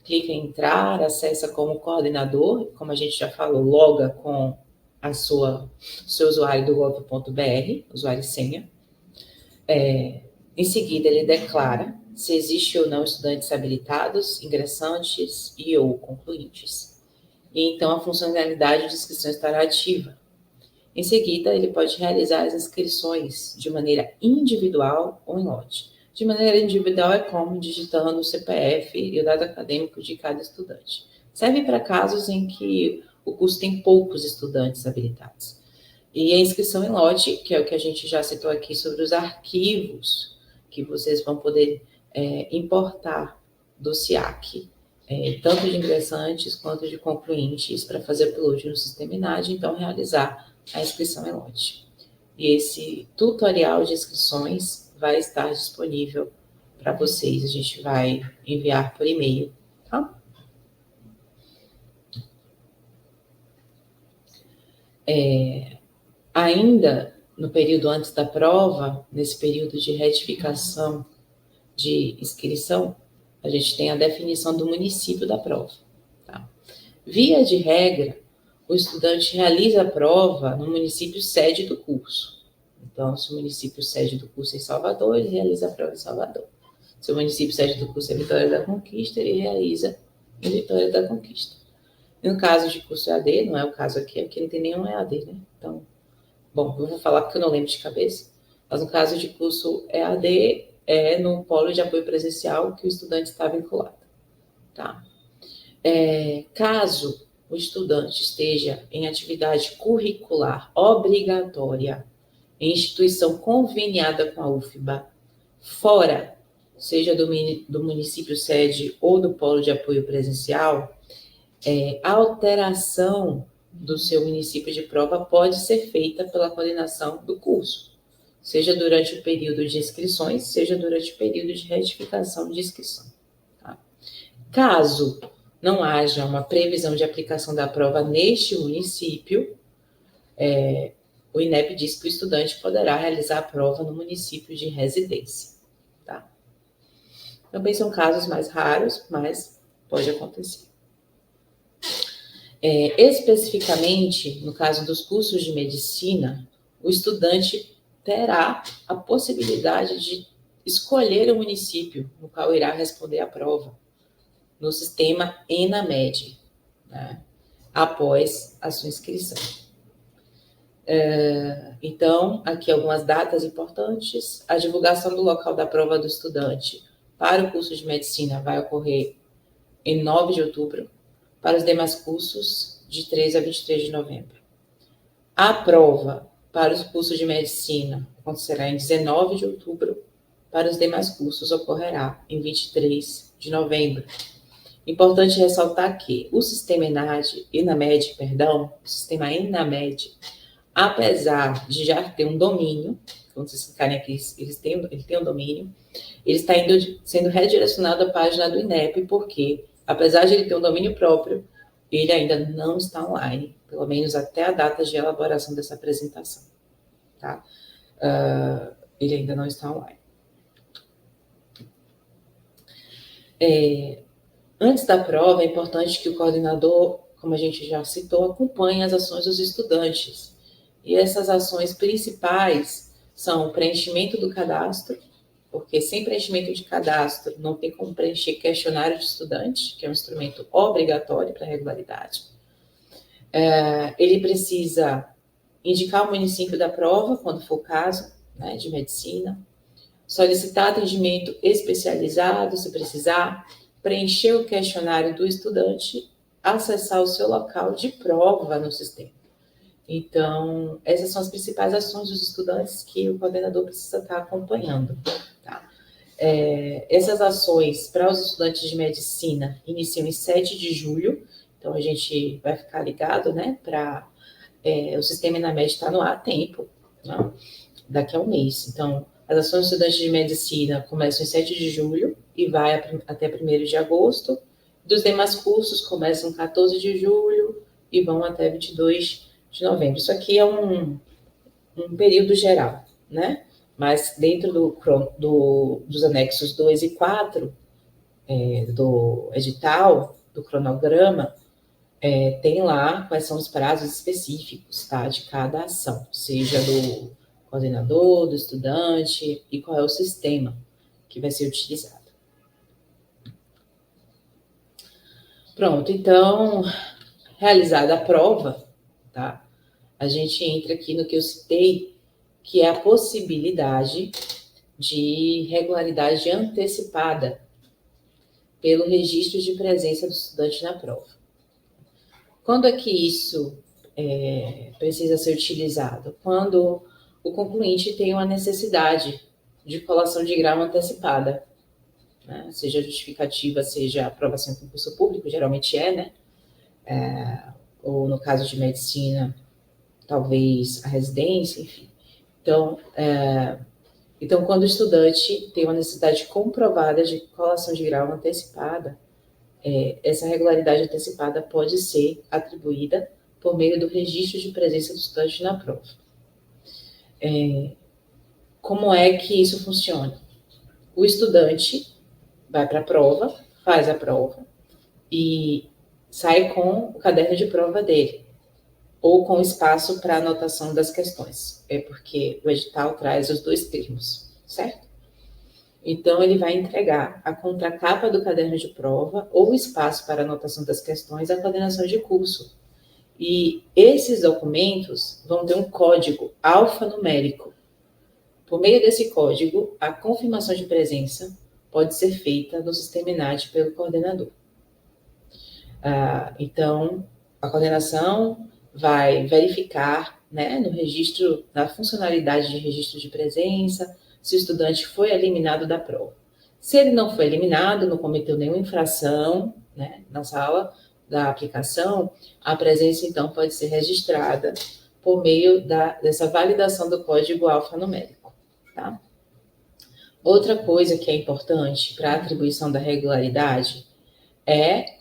Speaker 1: clica em entrar, acessa como coordenador, como a gente já falou, loga com seu usuário do gov.br, usuário e senha. Em seguida, ele declara se existe ou não estudantes habilitados, ingressantes e ou concluintes. E então a funcionalidade de inscrição estará ativa. Em seguida, ele pode realizar as inscrições de maneira individual ou em lote. De maneira individual é como digitando o CPF e o dado acadêmico de cada estudante. Serve para casos em que o curso tem poucos estudantes habilitados. E a inscrição em lote, que é o que a gente já citou aqui sobre os arquivos que vocês vão poder importar do SIAC, tanto de ingressantes quanto de concluintes, para fazer upload no sistema ENAD, então realizar a inscrição em lote. E esse tutorial de inscrições vai estar disponível para vocês. A gente vai enviar por e-mail, tá? Ainda no período antes da prova, nesse período de retificação de inscrição, a gente tem a definição do município da prova, tá? Via de regra, o estudante realiza a prova no município sede do curso. Então, se o município sede do curso é em Salvador, ele realiza a prova em Salvador. Se o município sede do curso é Vitória da Conquista, ele realiza em Vitória da Conquista. E no caso de curso EAD, não é o caso aqui não tem nenhum EAD, né? Então, bom, eu vou falar porque eu não lembro de cabeça, mas no caso de curso EAD, é no polo de apoio presencial que o estudante está vinculado, tá? Caso o estudante esteja em atividade curricular obrigatória em instituição conveniada com a UFBA, fora, seja do município sede ou do polo de apoio presencial, a alteração do seu município de prova pode ser feita pela coordenação do curso, seja durante o período de inscrições, seja durante o período de retificação de inscrição, tá? Caso não haja uma previsão de aplicação da prova neste município, o INEP diz que o estudante poderá realizar a prova no município de residência, tá? Também são casos mais raros, mas pode acontecer. Especificamente, no caso dos cursos de medicina, o estudante terá a possibilidade de escolher o município no qual irá responder à prova, no sistema ENAMED, né, após a sua inscrição. Então, aqui algumas datas importantes. A divulgação do local da prova do estudante para o curso de medicina vai ocorrer em 9 de outubro, para os demais cursos, de 13 a 23 de novembro. A prova para os cursos de medicina acontecerá em 19 de outubro, para os demais cursos ocorrerá em 23 de novembro. Importante ressaltar que o sistema ENAD, o sistema ENAMED, apesar de já ter um domínio, quando vocês clicarem aqui, ele tem um domínio, ele está sendo redirecionado à página do INEP, porque, apesar de ele ter um domínio próprio, ele ainda não está online, pelo menos até a data de elaboração dessa apresentação, tá? Ele ainda não está online. Antes da prova, é importante que o coordenador, como a gente já citou, acompanhe as ações dos estudantes. E essas ações principais são o preenchimento do cadastro, porque sem preenchimento de cadastro não tem como preencher questionário de estudante, que é um instrumento obrigatório para regularidade. Ele precisa indicar o município da prova, quando for o caso, né, de medicina, solicitar atendimento especializado, se precisar, preencher o questionário do estudante, acessar o seu local de prova no sistema. Então, essas são as principais ações dos estudantes que o coordenador precisa estar acompanhando, tá? Essas ações para os estudantes de medicina iniciam em 7 de julho, então a gente vai ficar ligado, né, para o sistema ENAMED estar no ar a tempo, né, daqui a um mês. Então, as ações dos estudantes de medicina começam em 7 de julho e vai até 1º de agosto. Dos demais cursos começam em 14 de julho e vão até 22 de novembro. Isso aqui é um período geral, né? Mas dentro dos anexos 2 e 4, do edital, do cronograma, tem lá quais são os prazos específicos, tá, de cada ação, seja do coordenador, do estudante, e qual é o sistema que vai ser utilizado. Pronto, então, realizada a prova, tá, a gente entra aqui no que eu citei, que é a possibilidade de regularidade antecipada pelo registro de presença do estudante na prova. Quando é que isso precisa ser utilizado? Quando o concluinte tem uma necessidade de colação de grau antecipada, né? Seja justificativa, seja aprovação em concurso público, geralmente né? Ou no caso de medicina, talvez a residência, enfim. Então, quando o estudante tem uma necessidade comprovada de colação de grau antecipada, essa regularidade antecipada pode ser atribuída por meio do registro de presença do estudante na prova. Como é que isso funciona? O estudante vai para a prova, faz a prova e sai com o caderno de prova dele, ou com espaço para anotação das questões. É porque o edital traz os dois termos, certo? Então, ele vai entregar a contracapa do caderno de prova ou espaço para anotação das questões à coordenação de curso. E esses documentos vão ter um código alfanumérico. Por meio desse código, a confirmação de presença pode ser feita no sistema ENAD pelo coordenador. Então, a coordenação vai verificar, né, no registro, na funcionalidade de registro de presença, se o estudante foi eliminado da prova. Se ele não foi eliminado, não cometeu nenhuma infração, né, na sala da aplicação, a presença, então, pode ser registrada por meio dessa validação do código alfanumérico, tá? Outra coisa que é importante para a atribuição da regularidade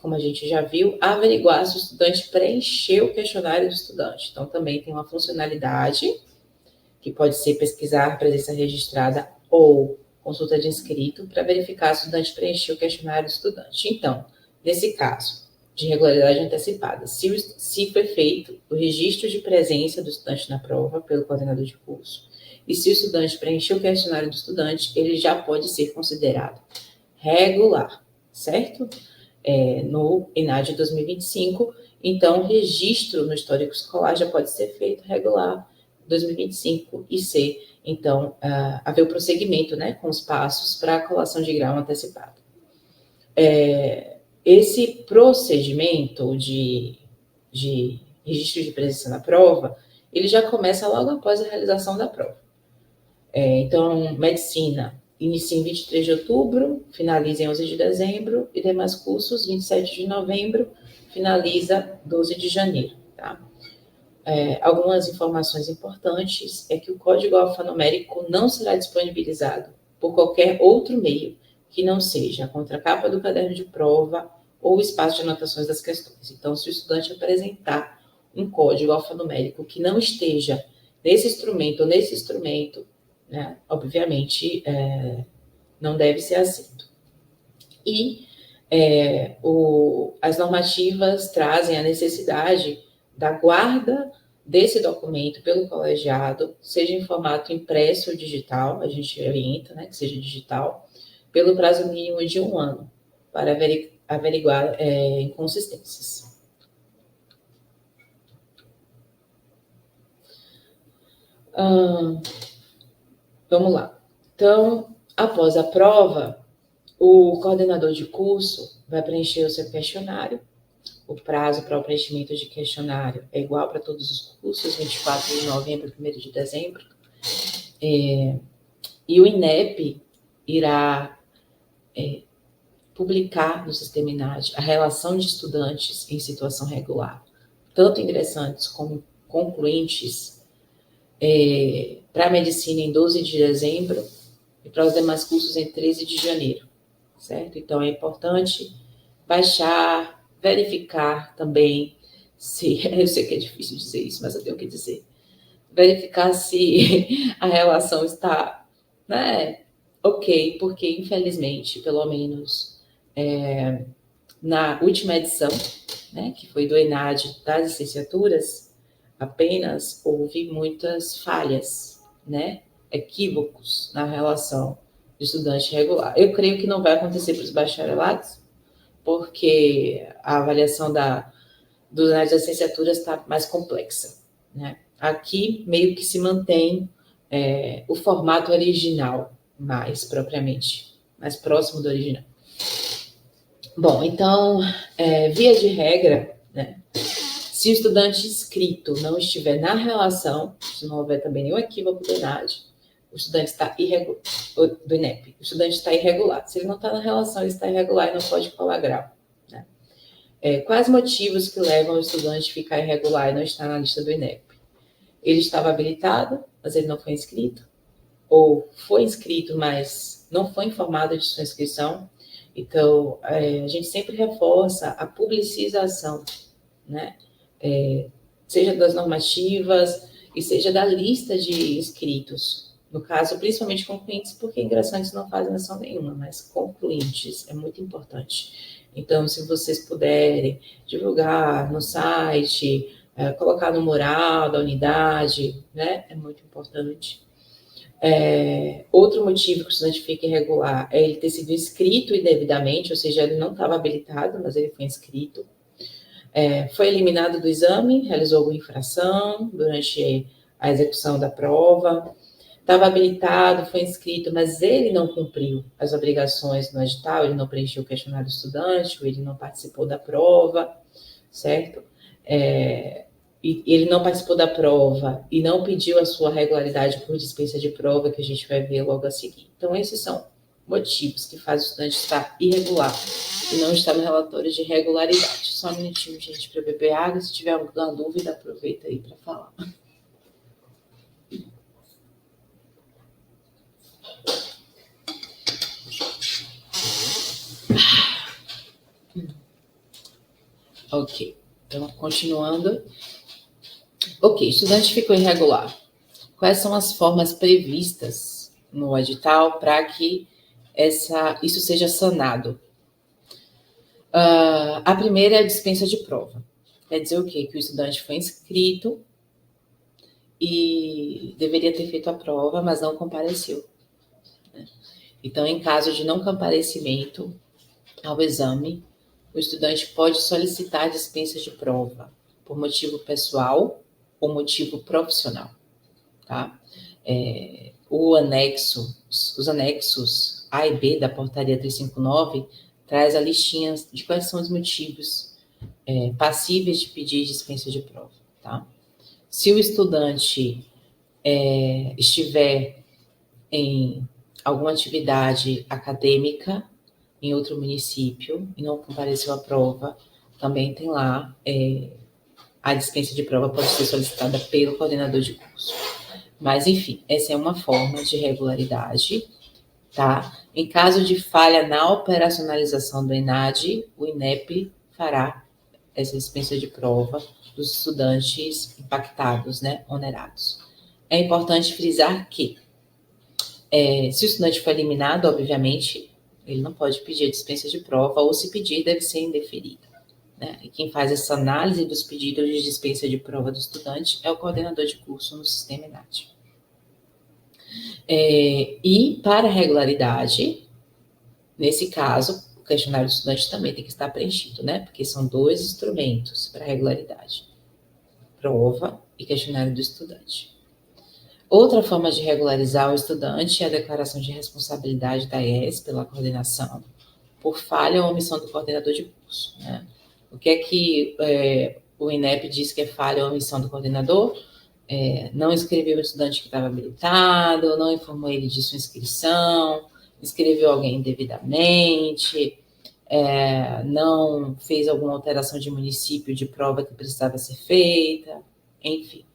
Speaker 1: como a gente já viu, averiguar se o estudante preencheu o questionário do estudante. Então, também tem uma funcionalidade que pode ser pesquisar presença registrada ou consulta de inscrito para verificar se o estudante preencheu o questionário do estudante. Então, nesse caso de regularidade antecipada, se foi feito o registro de presença do estudante na prova pelo coordenador de curso e se o estudante preencheu o questionário do estudante, ele já pode ser considerado regular, certo? No ENAD 2025, então, o registro no histórico escolar já pode ser feito regular 2025 e ser, então, haver o prosseguimento, né, com os passos para a colação de grau antecipado. Esse procedimento de registro de presença na prova, ele já começa logo após a realização da prova. Então, medicina inicia em 23 de outubro, finaliza em 11 de dezembro, e demais cursos, 27 de novembro, finaliza 12 de janeiro. Tá? Algumas informações importantes é que o código alfanumérico não será disponibilizado por qualquer outro meio que não seja a contracapa do caderno de prova ou o espaço de anotações das questões. Então, se o estudante apresentar um código alfanumérico que não esteja nesse instrumento ou nesse instrumento, né, obviamente, não deve ser aceito. E as normativas trazem a necessidade da guarda desse documento pelo colegiado, seja em formato impresso ou digital, a gente orienta, né, que seja digital, pelo prazo mínimo de 1 ano, para averiguar inconsistências. Vamos lá. Então, após a prova, o coordenador de curso vai preencher o seu questionário. O prazo para o preenchimento de questionário é igual para todos os cursos, 24 de novembro, 1º de dezembro. E o INEP irá publicar no sistema ENAD a relação de estudantes em situação regular, tanto ingressantes como concluintes, para a medicina em 12 de dezembro e para os demais cursos em 13 de janeiro, certo? Então, é importante baixar, verificar também se... Eu sei que é difícil dizer isso, mas eu tenho que dizer. Verificar se a relação está, né, ok, porque, infelizmente, pelo menos na última edição, né, que foi do ENAD das licenciaturas, apenas houve muitas falhas, né, equívocos na relação de estudante regular. Eu creio que não vai acontecer para os bacharelados, porque a avaliação dos ENAD das licenciaturas está mais complexa, né. Aqui, meio que se mantém o formato original, mais propriamente, mais próximo do original. Bom, então, via de regra, né, se o estudante inscrito não estiver na relação, se não houver também nenhum equívoco do ENAD, o estudante está irregular, do INEP, o estudante está irregular. Se ele não está na relação, ele está irregular e não pode colar grau. Né? Quais motivos que levam o estudante a ficar irregular e não estar na lista do INEP? Ele estava habilitado, mas ele não foi inscrito, ou foi inscrito, mas não foi informado de sua inscrição. Então, a gente sempre reforça a publicização, né? Seja das normativas e seja da lista de inscritos. No caso, principalmente concluintes, porque ingressantes não fazem menção nenhuma, mas concluintes é muito importante. Então, se vocês puderem divulgar no site, colocar no mural da unidade, né? É muito importante. Outro motivo que o estudante fica irregular é ele ter sido inscrito indevidamente, ou seja, ele não estava habilitado, mas ele foi inscrito. Foi eliminado do exame, realizou alguma infração durante a execução da prova. Estava habilitado, foi inscrito, mas ele não cumpriu as obrigações no edital, ele não preencheu o questionário do estudante, ou ele não participou da prova, certo? E ele não participou da prova e não pediu a sua regularidade por dispensa de prova, que a gente vai ver logo a seguir. Então, esses são motivos que fazem o estudante estar irregular e não estar no relatório de regularidade. Só um minutinho, gente, para beber água. Se tiver alguma dúvida, aproveita aí para falar. Ok, então, continuando. Ok, estudante ficou irregular. Quais são as formas previstas no edital para que isso seja sanado? A primeira é a dispensa de prova. Quer dizer o quê? Que o estudante foi inscrito e deveria ter feito a prova, mas não compareceu. Né? Então, em caso de não comparecimento ao exame, o estudante pode solicitar a dispensa de prova por motivo pessoal ou motivo profissional, tá? Os anexos A e B da portaria 359 traz a listinha de quais são os motivos passíveis de pedir dispensa de prova, tá? Se o estudante estiver em alguma atividade acadêmica em outro município e não compareceu à prova, também tem lá a dispensa de prova pode ser solicitada pelo coordenador de curso. Mas, enfim, essa é uma forma de regularidade, tá? Em caso de falha na operacionalização do ENAD, o INEP fará essa dispensa de prova dos estudantes impactados, né, onerados. É importante frisar que, se o estudante for eliminado, obviamente, ele não pode pedir a dispensa de prova, ou se pedir, deve ser indeferida. Né? E quem faz essa análise dos pedidos de dispensa de prova do estudante é o coordenador de curso no sistema ENAD. E para regularidade, nesse caso, o questionário do estudante também tem que estar preenchido, né? Porque são 2 instrumentos para regularidade: prova e questionário do estudante. Outra forma de regularizar o estudante é a declaração de responsabilidade da ES pela coordenação por falha ou omissão do coordenador de curso, né? O que é que o INEP diz que é falha ou omissão do coordenador? Não inscreveu o estudante que estava habilitado, não informou ele de sua inscrição, inscreveu alguém indevidamente, não fez alguma alteração de município de prova que precisava ser feita, enfim.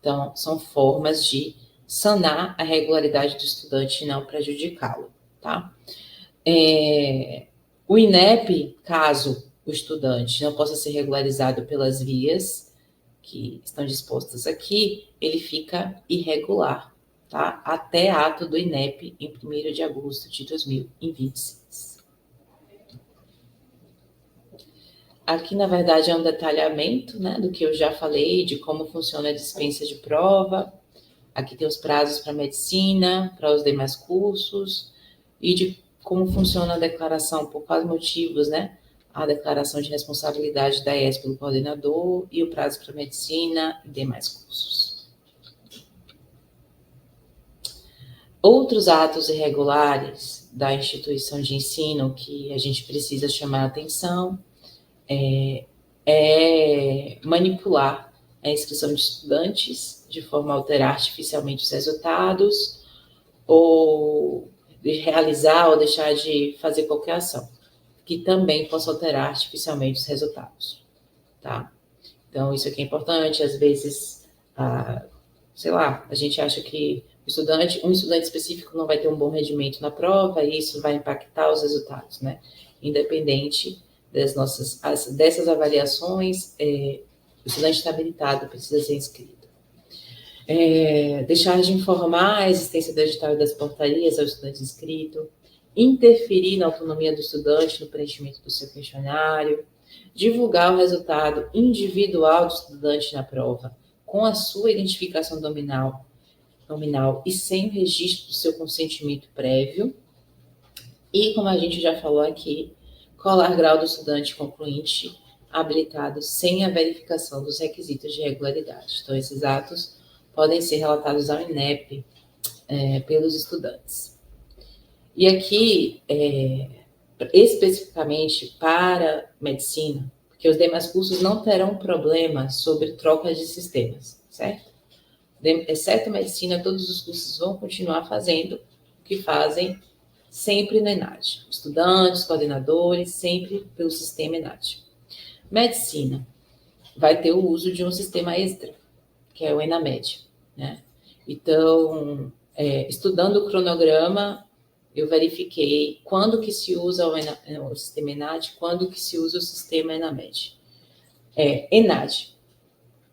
Speaker 1: Então, são formas de sanar a regularidade do estudante e não prejudicá-lo, tá? O INEP, caso o estudante não possa ser regularizado pelas vias que estão dispostas aqui, ele fica irregular, tá? Até ato do INEP em 1º de agosto de 2026. aqui, na verdade, é um detalhamento, né, do que eu já falei, de como funciona a dispensa de prova. Aqui tem os prazos para medicina, para os demais cursos, e de como funciona a declaração, por quais motivos, né? A declaração de responsabilidade da ES pelo coordenador e o prazo para medicina e demais cursos. Outros atos irregulares da instituição de ensino que a gente precisa chamar a atenção é manipular a inscrição de estudantes de forma a alterar artificialmente os resultados ou de realizar ou deixar de fazer qualquer ação que também possa alterar artificialmente os resultados, tá? Então, isso aqui é importante. Às vezes, sei lá, a gente acha que um estudante específico não vai ter um bom rendimento na prova e isso vai impactar os resultados, né? Independente dessas avaliações, o estudante está habilitado, precisa ser inscrito. Deixar de informar a existência do edital e das portarias ao estudante inscrito, interferir na autonomia do estudante no preenchimento do seu questionário, divulgar o resultado individual do estudante na prova com a sua identificação nominal e sem o registro do seu consentimento prévio, e, como a gente já falou aqui, colar grau do estudante concluinte habilitado sem a verificação dos requisitos de regularidade. Então, esses atos podem ser relatados ao INEP pelos estudantes. E aqui, especificamente para medicina, porque os demais cursos não terão problema sobre trocas de sistemas, certo? Exceto medicina, todos os cursos vão continuar fazendo o que fazem sempre no ENAD. Estudantes, coordenadores, sempre pelo sistema ENAD. Medicina vai ter o uso de um sistema extra, que é o ENAMED, né? Então, estudando o cronograma, eu verifiquei quando que se usa o sistema ENAD, quando que se usa o sistema ENAMED. ENAD,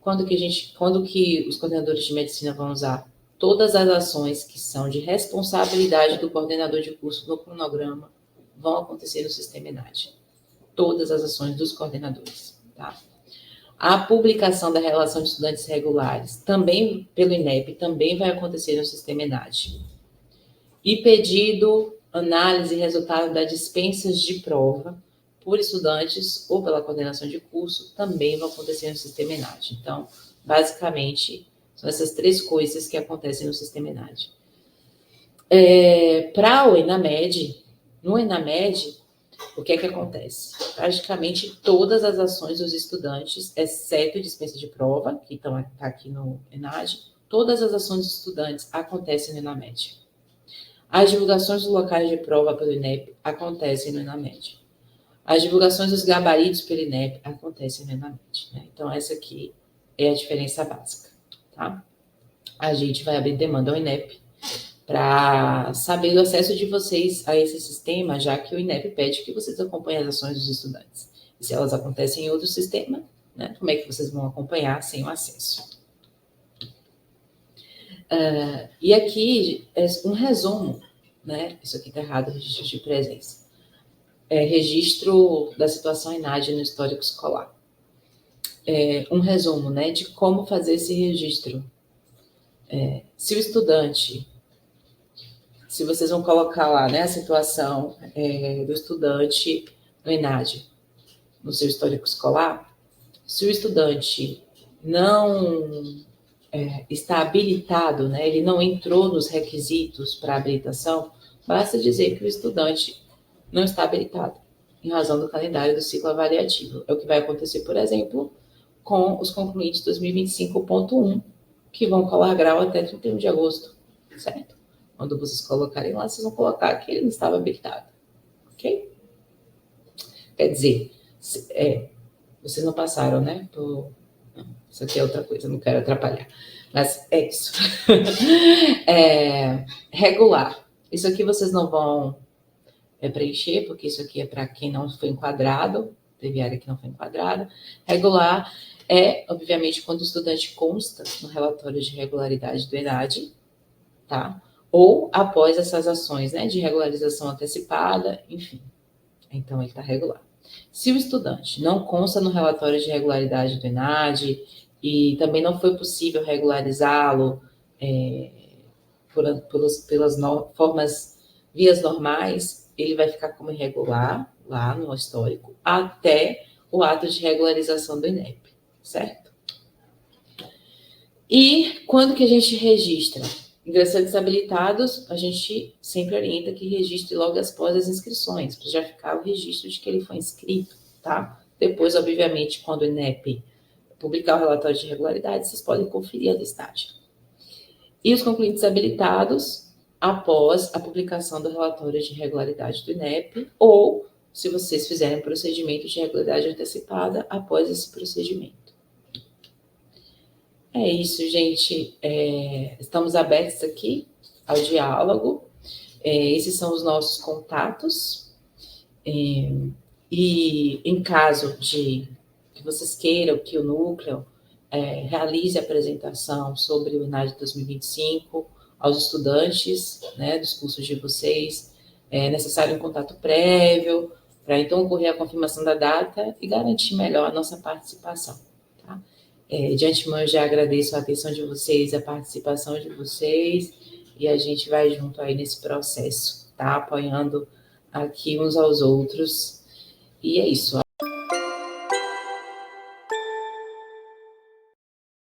Speaker 1: quando que os coordenadores de medicina vão usar? Todas as ações que são de responsabilidade do coordenador de curso no cronograma vão acontecer no sistema ENAD. Todas as ações dos coordenadores, tá? A publicação da relação de estudantes regulares, também pelo INEP, também vai acontecer no sistema ENAD. E pedido, análise e resultado das dispensas de prova por estudantes ou pela coordenação de curso também vão acontecer no sistema ENAD. Então, basicamente, são essas três coisas que acontecem no sistema ENAD. Para o ENAMED, no ENAMED, o que é que acontece? Praticamente todas as ações dos estudantes, exceto dispensa de prova, que está aqui no ENAD, todas as ações dos estudantes acontecem no ENAMED. As divulgações dos locais de prova pelo INEP acontecem no ENAMED. As divulgações dos gabaritos pelo INEP acontecem no ENAMED, né? Então, essa aqui é a diferença básica, tá? A gente vai abrir demanda ao INEP para saber o acesso de vocês a esse sistema, já que o INEP pede que vocês acompanhem as ações dos estudantes. E se elas acontecem em outro sistema, né, como é que vocês vão acompanhar sem o acesso? E aqui é um resumo, né? Isso aqui está errado, registro de presença. Registro da situação ENAD no histórico escolar. Um resumo, né, de como fazer esse registro. Se o estudante, se vocês vão colocar lá, né, a situação do estudante no ENAD, no seu histórico escolar, se o estudante não está habilitado, né, ele não entrou nos requisitos para habilitação, basta dizer que o estudante não está habilitado, em razão do calendário do ciclo avaliativo. É o que vai acontecer, por exemplo, com os concluintes 2025.1, que vão colar grau até 31 de agosto, certo? Quando vocês colocarem lá, vocês vão colocar que ele não estava habilitado, ok? Quer dizer, vocês não passaram, né? Não, isso aqui é outra coisa, não quero atrapalhar. Mas é isso. Regular. Isso aqui vocês não vão preencher, porque isso aqui é para quem não foi enquadrado, teve área que não foi enquadrada. Regular obviamente, quando o estudante consta no relatório de regularidade do ENAD, tá? Ou após essas ações, né, de regularização antecipada, enfim. Então, ele está regular. Se o estudante não consta no relatório de regularidade do ENAD e também não foi possível regularizá-lo pelas formas, vias normais, ele vai ficar como irregular lá no histórico até o ato de regularização do INEP, certo? E quando que a gente registra? Ingressantes habilitados, a gente sempre orienta que registre logo após as inscrições, para já ficar o registro de que ele foi inscrito, tá? Depois, obviamente, quando o INEP publicar o relatório de regularidade, vocês podem conferir a listagem. E os concluintes habilitados, após a publicação do relatório de regularidade do INEP, ou, se vocês fizerem um procedimento de regularidade antecipada, após esse procedimento. É isso, gente. Estamos abertos aqui ao diálogo. Esses são os nossos contatos. E em caso de que vocês queiram que o núcleo realize a apresentação sobre o ENAD 2025 aos estudantes, né, dos cursos de vocês, é necessário um contato prévio para então ocorrer a confirmação da data e garantir melhor a nossa participação. Tá? De antemão, eu já agradeço a atenção de vocês, a participação de vocês, e a gente vai junto aí nesse processo, tá? Apoiando aqui uns aos outros. E é isso.